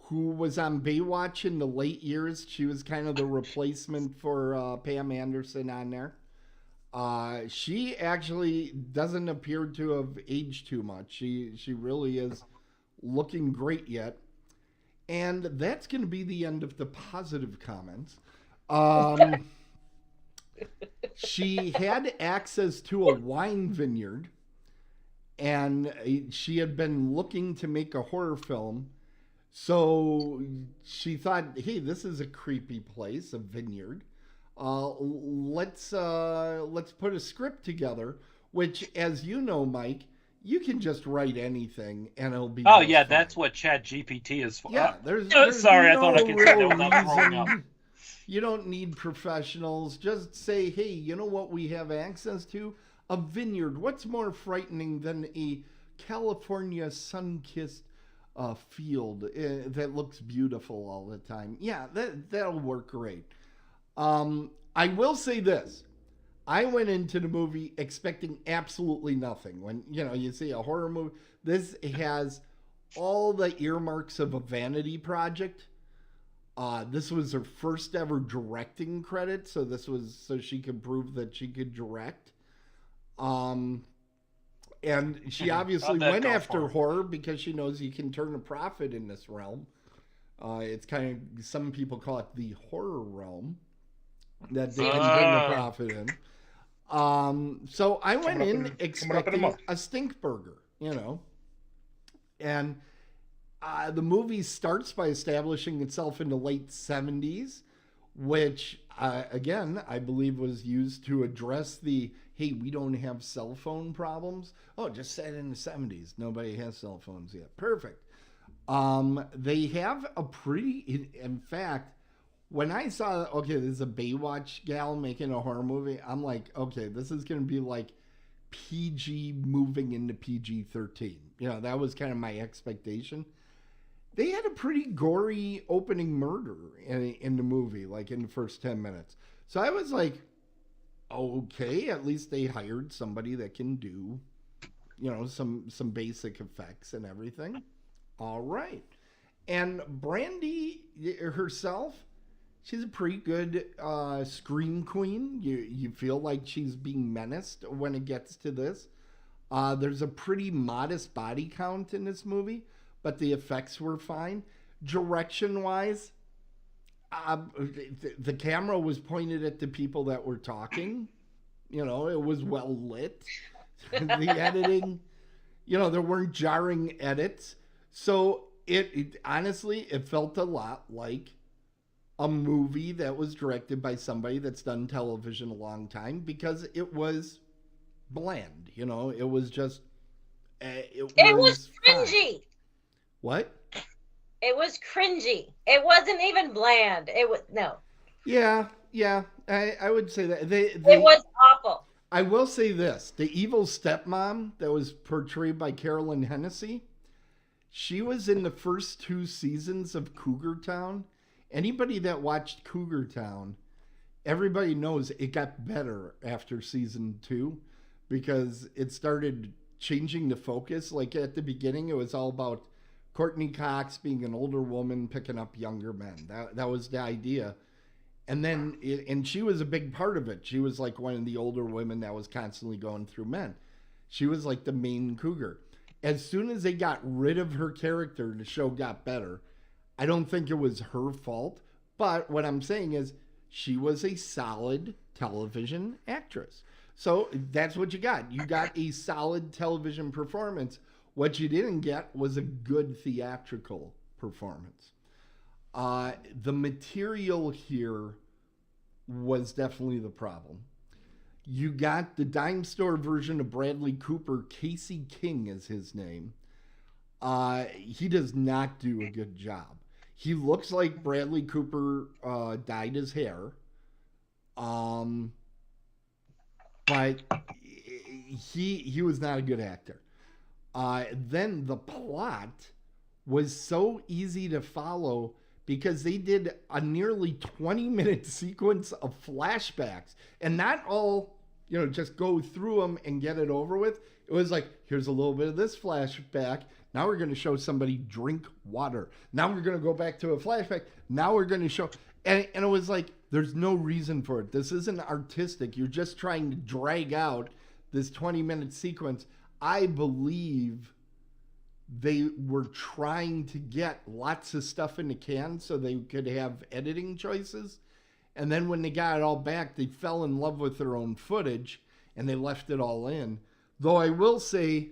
Speaker 3: who was on Baywatch in the late years. She was kind of the replacement for Pam Anderson on there. She actually doesn't appear to have aged too much. She really is looking great yet. And that's going to be the end of the positive comments. She had access to a wine vineyard, and she had been looking to make a horror film. So she thought, hey, this is a creepy place, a vineyard. Let's put a script together, which, as you know, Mike, you can just write anything and it'll be
Speaker 4: Oh
Speaker 3: just
Speaker 4: yeah,
Speaker 3: fine.
Speaker 4: that's what Chat GPT is for.
Speaker 3: Yeah, there's
Speaker 4: Sorry, I
Speaker 3: no
Speaker 4: thought I could say that
Speaker 3: real
Speaker 4: without throwing up.
Speaker 3: reason. You don't need professionals. Just say, hey, you know what we have access to? A vineyard. What's more frightening than a California sun-kissed field that looks beautiful all the time? Yeah, that'll work great. I will say this. I went into the movie expecting absolutely nothing. When, you see a horror movie, this has all the earmarks of a vanity project. This was her first ever directing credit, so this was so she could prove that she could direct. And she obviously went after horror because she knows you can turn a profit in this realm. It's kind of, some people call it the horror realm, that they can turn the profit in. So I went in expecting a stink burger, and the movie starts by establishing itself in the late 70s, which, again, I believe was used to address the, hey, we don't have cell phone problems. Oh, just said in the 70s. Nobody has cell phones yet. Perfect. They have a pretty, in fact, when I saw, okay, there's a Baywatch gal making a horror movie, I'm like, okay, this is going to be like PG moving into PG-13. That was kind of my expectation. They had a pretty gory opening murder in the movie, like in the first 10 minutes. So I was like, okay, at least they hired somebody that can do, some basic effects and everything. All right. And Brandy herself, she's a pretty good scream queen. You feel like she's being menaced when it gets to this. There's a pretty modest body count in this movie, but the effects were fine. Direction-wise, the camera was pointed at the people that were talking. You know, it was well lit. The editing, you know, there weren't jarring edits. So it honestly, it felt a lot like a movie that was directed by somebody that's done television a long time, because it was bland. You know, it was just, it
Speaker 5: was cringy.
Speaker 3: Fine. What?
Speaker 5: It was cringy. It wasn't even bland. It was, no.
Speaker 3: Yeah, I would say that.
Speaker 5: It was awful.
Speaker 3: I will say this. The evil stepmom that was portrayed by Carolyn Hennessy, she was in the first 2 seasons of Cougar Town. Anybody that watched Cougar Town, everybody knows it got better after season 2, because it started changing the focus. Like at the beginning, it was all about Courtney Cox being an older woman picking up younger men. That was the idea. And then, and she was a big part of it. She was like one of the older women that was constantly going through men. She was like the main cougar. As soon as they got rid of her character, the show got better. I don't think it was her fault. But what I'm saying is she was a solid television actress. So that's what you got. You got a solid television performance. What you didn't get was a good theatrical performance. The material here was definitely the problem. You got the dime store version of Bradley Cooper. Casey King is his name. He does not do a good job. He looks like Bradley Cooper dyed his hair. But he was not a good actor. Then the plot was so easy to follow, because they did a nearly 20-minute sequence of flashbacks, and not all, you know, just go through them and get it over with. It was like, here's a little bit of this flashback. Now we're going to show somebody drink water. Now we're going to go back to a flashback. Now we're going to show, and it was like, there's no reason for it. This isn't artistic. You're just trying to drag out this 20-minute sequence. I believe they were trying to get lots of stuff in the can so they could have editing choices. And then when they got it all back, they fell in love with their own footage and they left it all in. Though I will say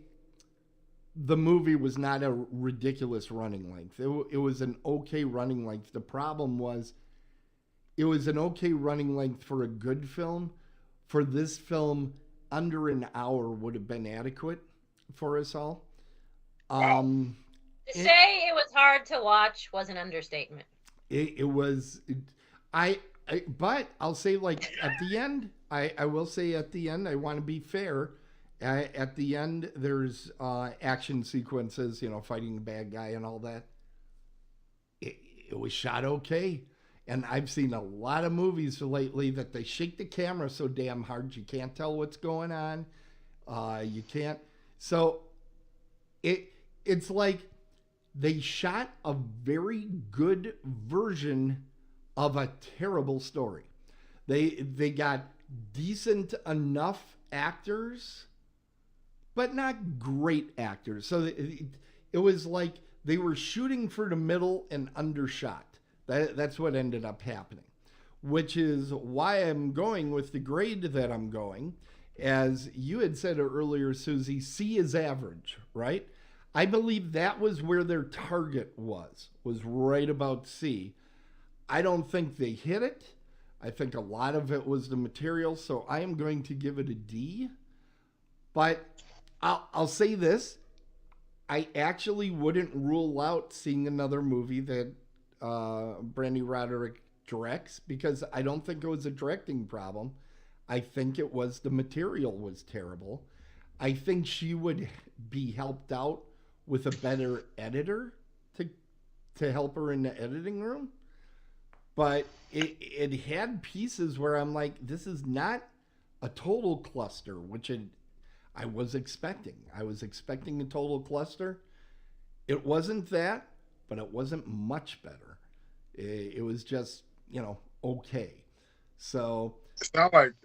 Speaker 3: the movie was not a ridiculous running length. It was an okay running length. The problem was it was an okay running length for a good film. For this film, under an hour would have been adequate for us all.
Speaker 5: To say it was hard to watch was an understatement.
Speaker 3: It was, but I'll say, like, at the end, I will say at the end, I want to be fair. At the end, there's action sequences, you know, fighting the bad guy and all that. It was shot okay. And I've seen a lot of movies lately that they shake the camera so damn hard you can't tell what's going on. You can't. So it's like they shot a very good version of a terrible story. They got decent enough actors, but not great actors. So it was like they were shooting for the middle and undershot. That's what ended up happening, which is why I'm going with the grade that I'm going. As you had said earlier, Susie, C is average, right? I believe that was where their target was right about C. I don't think they hit it. I think a lot of it was the material, so I am going to give it a D. But I'll say this. I actually wouldn't rule out seeing another movie that Brandy Roderick directs, because I don't think it was a directing problem. I think it was the material was terrible. I think she would be helped out with a better editor to help her in the editing room. But it had pieces where I'm like, this is not a total cluster, which I was expecting. I was expecting a total cluster. It wasn't that, but it wasn't much better. It was just, you know, okay. So
Speaker 6: it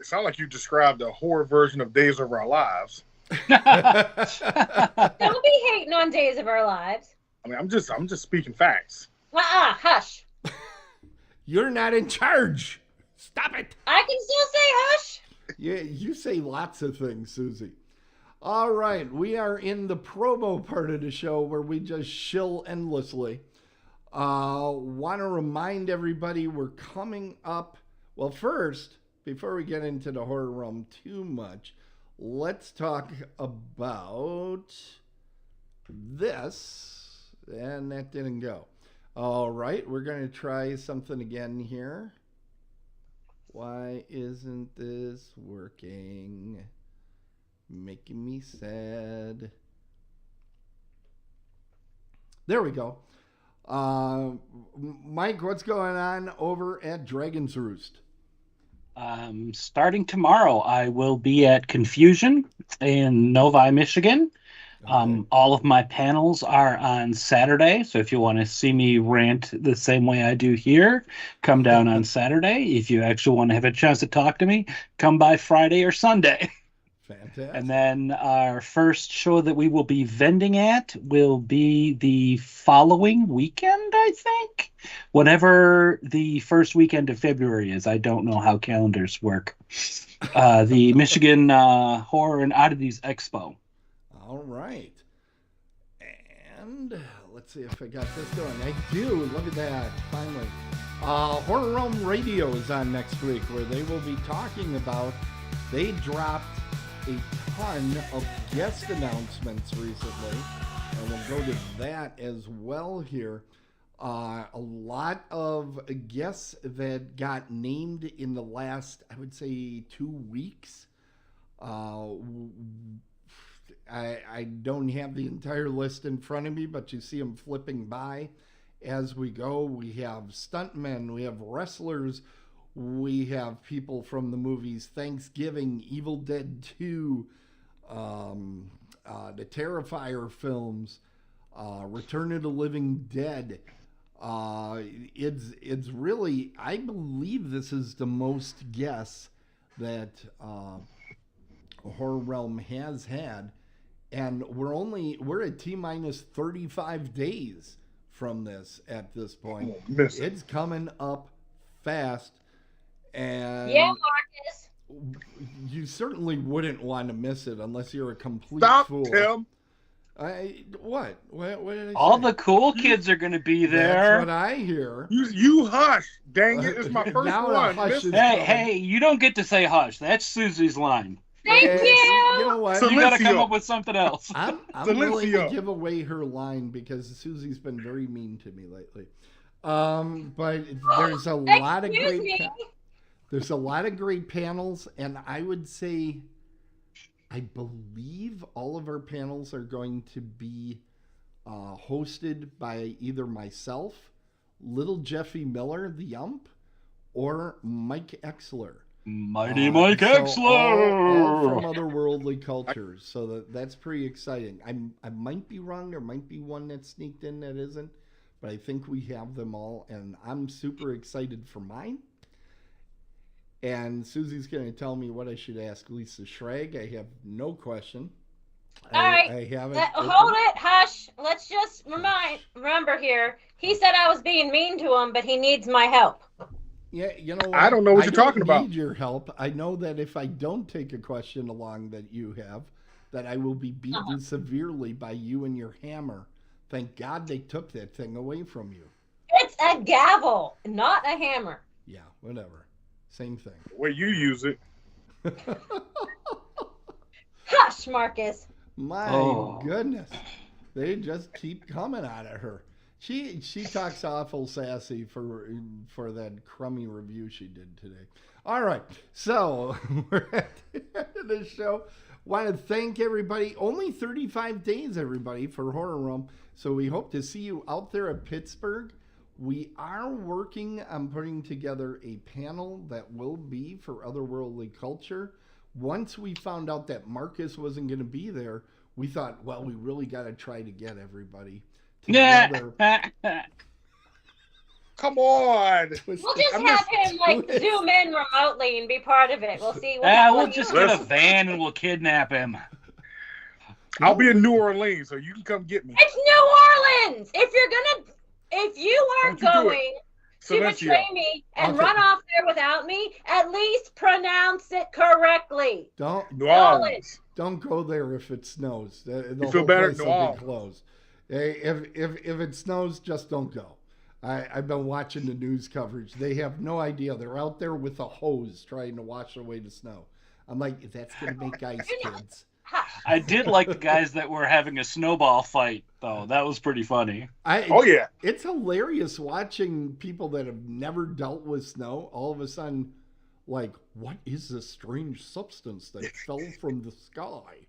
Speaker 6: sound like you described a horror version of Days of Our Lives.
Speaker 5: Don't be hating on Days of Our Lives.
Speaker 6: I mean, I'm just speaking facts.
Speaker 5: Hush.
Speaker 3: You're not in charge. Stop it.
Speaker 5: I can still say hush.
Speaker 3: Yeah, you say lots of things, Susie. All right, we are in the promo part of the show where we just shill endlessly. Want to remind everybody we're coming up. Well, first, before we get into the horror realm too much, let's talk about this. And that didn't go. All right, we're going to try something again here. Why isn't this working? Making me sad. There we go. Mike, what's going on over at Dragon's Roost?
Speaker 4: Starting tomorrow, I will be at Confusion in Novi, Michigan.
Speaker 3: Okay.
Speaker 4: All of my panels are on Saturday, so if you want to see me rant the same way I do here, come down on Saturday. If you actually want to have a chance to talk to me, come by Friday or Sunday.
Speaker 3: Fantastic.
Speaker 4: And then our first show that we will be vending at will be the following weekend, I think. Whatever the first weekend of February is. I don't know how calendars work. The Michigan Horror and Oddities Expo.
Speaker 3: All right. And let's see if I got this going. I do. Look at that. Finally. Horror Realm Radio is on next week where they will be talking about, they dropped a ton of guest announcements recently. And we'll go to that as well here. A lot of guests that got named in the last, I would say, 2 weeks. I don't have the entire list in front of me, but you see them flipping by as we go. We have stuntmen, we have wrestlers, we have people from the movies Thanksgiving, Evil Dead 2, the Terrifier films, Return of the Living Dead. It's really, I believe this is the most guests that Horror Realm has had. And we're at T-minus 35 days from this at this point. It's coming up fast. And
Speaker 5: Yeah, Marcus.
Speaker 3: you certainly wouldn't want to miss it unless you're a complete
Speaker 6: Stop,
Speaker 3: fool.
Speaker 6: Tim.
Speaker 3: What did I
Speaker 4: All
Speaker 3: say?
Speaker 4: the cool kids are going to be
Speaker 3: That's
Speaker 4: there.
Speaker 3: what I hear.
Speaker 6: You hush. Dang it. It's my first
Speaker 3: Now the
Speaker 6: one.
Speaker 3: hush
Speaker 6: Miss-
Speaker 3: is
Speaker 4: Hey,
Speaker 3: coming.
Speaker 4: hey, you don't get to say hush. That's Susie's line.
Speaker 5: Thank
Speaker 3: You
Speaker 5: you.
Speaker 3: know what?
Speaker 6: So
Speaker 4: You got to come
Speaker 6: Silencio.
Speaker 4: up with something else.
Speaker 3: I'm willing to
Speaker 6: Silencio.
Speaker 3: give away her line because Susie's been very mean to me lately. But there's a lot of
Speaker 5: Excuse
Speaker 3: great
Speaker 5: me.
Speaker 3: there's a lot of great panels, and I would say I believe all of our panels are going to be hosted by either myself, Little Jeffy Miller, the Ump, or Mike Exler.
Speaker 4: Mighty Mike
Speaker 3: So
Speaker 4: Exler!
Speaker 3: all from Otherworldly Cultures. So that's pretty exciting. I might be wrong. There might be one that sneaked in that isn't. But I think we have them all. And I'm super excited for mine. And Susie's going to tell me what I should ask Lisa Schrag. I have no question.
Speaker 5: All right.
Speaker 3: I haven't.
Speaker 5: Hold it. Hush. Let's just remember here. He said I was being mean to him, but he needs my help.
Speaker 3: Yeah, you know what?
Speaker 6: I don't know what you're talking about.
Speaker 3: I need your help. I know that if I don't take a question along that you have, that I will be beaten severely by you and your hammer. Thank God they took that thing away from you.
Speaker 5: It's a gavel, not a hammer.
Speaker 3: Yeah, whatever. Same thing.
Speaker 6: The way you use it.
Speaker 5: Hush, Marcus.
Speaker 3: My goodness. They just keep coming out of her. She talks awful sassy for that crummy review she did today. All right, so we're at the end of the show. Want to thank everybody. Only 35 days, everybody, for Horror Realm. So we hope to see you out there at Pittsburgh. We are working on putting together a panel that will be for Otherworldly Culture. Once we found out that Marcus wasn't going to be there, we thought, well, we really got to try to get everybody together.
Speaker 6: Come on.
Speaker 5: We'll just have him zoom in remotely and be part of it. We'll see.
Speaker 4: We'll just get a van and we'll kidnap him.
Speaker 6: I'll be in New Orleans, so you can come get me.
Speaker 5: It's New Orleans. If you are
Speaker 6: Don't you do
Speaker 5: going to
Speaker 6: Silencio.
Speaker 5: betray me and
Speaker 3: Okay.
Speaker 5: run off there without me, at least pronounce it correctly.
Speaker 6: New Orleans.
Speaker 3: Don't go there if it snows. The
Speaker 6: feel
Speaker 3: whole
Speaker 6: better?
Speaker 3: place
Speaker 6: New
Speaker 3: will be
Speaker 6: Orleans.
Speaker 3: closed. If it snows, just don't go. I've been watching the news coverage. They have no idea. They're out there with a hose trying to wash away the snow. I'm like, that's going to make ice, kids.
Speaker 4: I did like the guys that were having a snowball fight, though. That was pretty funny.
Speaker 6: Oh, yeah.
Speaker 3: It's hilarious watching people that have never dealt with snow all of a sudden, like, what is this strange substance that fell from the sky?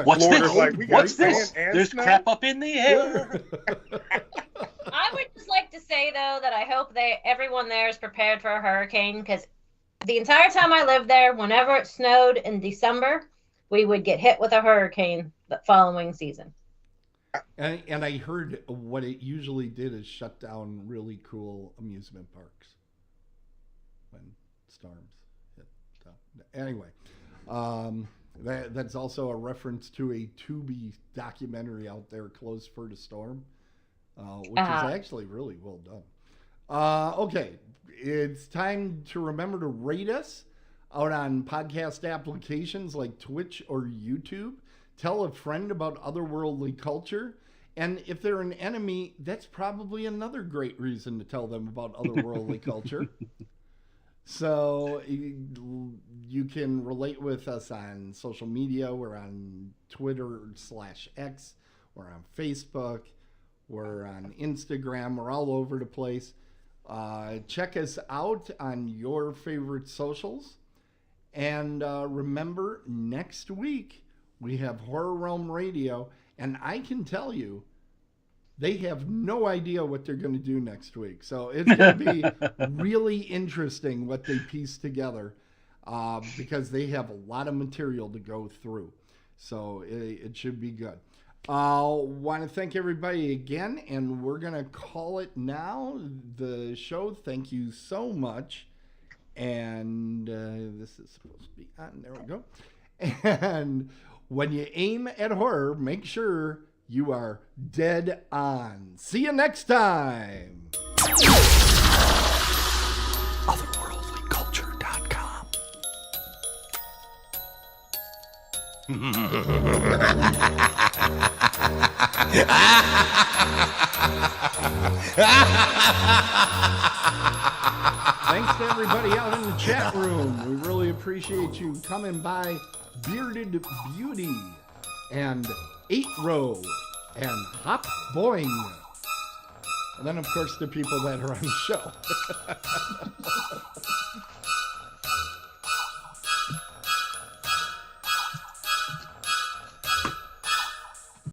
Speaker 4: What's
Speaker 6: Florida's
Speaker 4: this?
Speaker 6: like, we got
Speaker 4: What's this?
Speaker 6: sand and
Speaker 4: There's
Speaker 6: snow?
Speaker 4: crap up in the air.
Speaker 5: I would just like to say though that I hope everyone there is prepared for a hurricane, because the entire time I lived there, whenever it snowed in December, we would get hit with a hurricane the following season.
Speaker 3: And I heard what it usually did is shut down really cool amusement parks when storms hit town. Anyway, that's also a reference to a Tubi documentary out there, Closed for the Storm, which is actually really well done. Okay, it's time to remember to rate us out on podcast applications like Twitch or YouTube. Tell a friend about Otherworldly culture. And if they're an enemy, that's probably another great reason to tell them about Otherworldly culture. So you can relate with us on social media. We're on Twitter/X. We're on Facebook. We're on Instagram. We're all over the place. Check us out on your favorite socials. And remember, next week we have Horror Realm Radio. And I can tell you, they have no idea what they're going to do next week. So it's going to be really interesting what they piece together, because they have a lot of material to go through. So it should be good. Want to thank everybody again, and we're going to call it now, the show. Thank you so much. And this is supposed to be on. There we go. And when you aim at horror, make sure you are dead on. See you next time. Otherworldlyculture.com. Thanks to everybody out in the chat room. We really appreciate you coming by. Bearded Beauty and 8-Row and Hop Boing. And then, of course, the people that are on the show.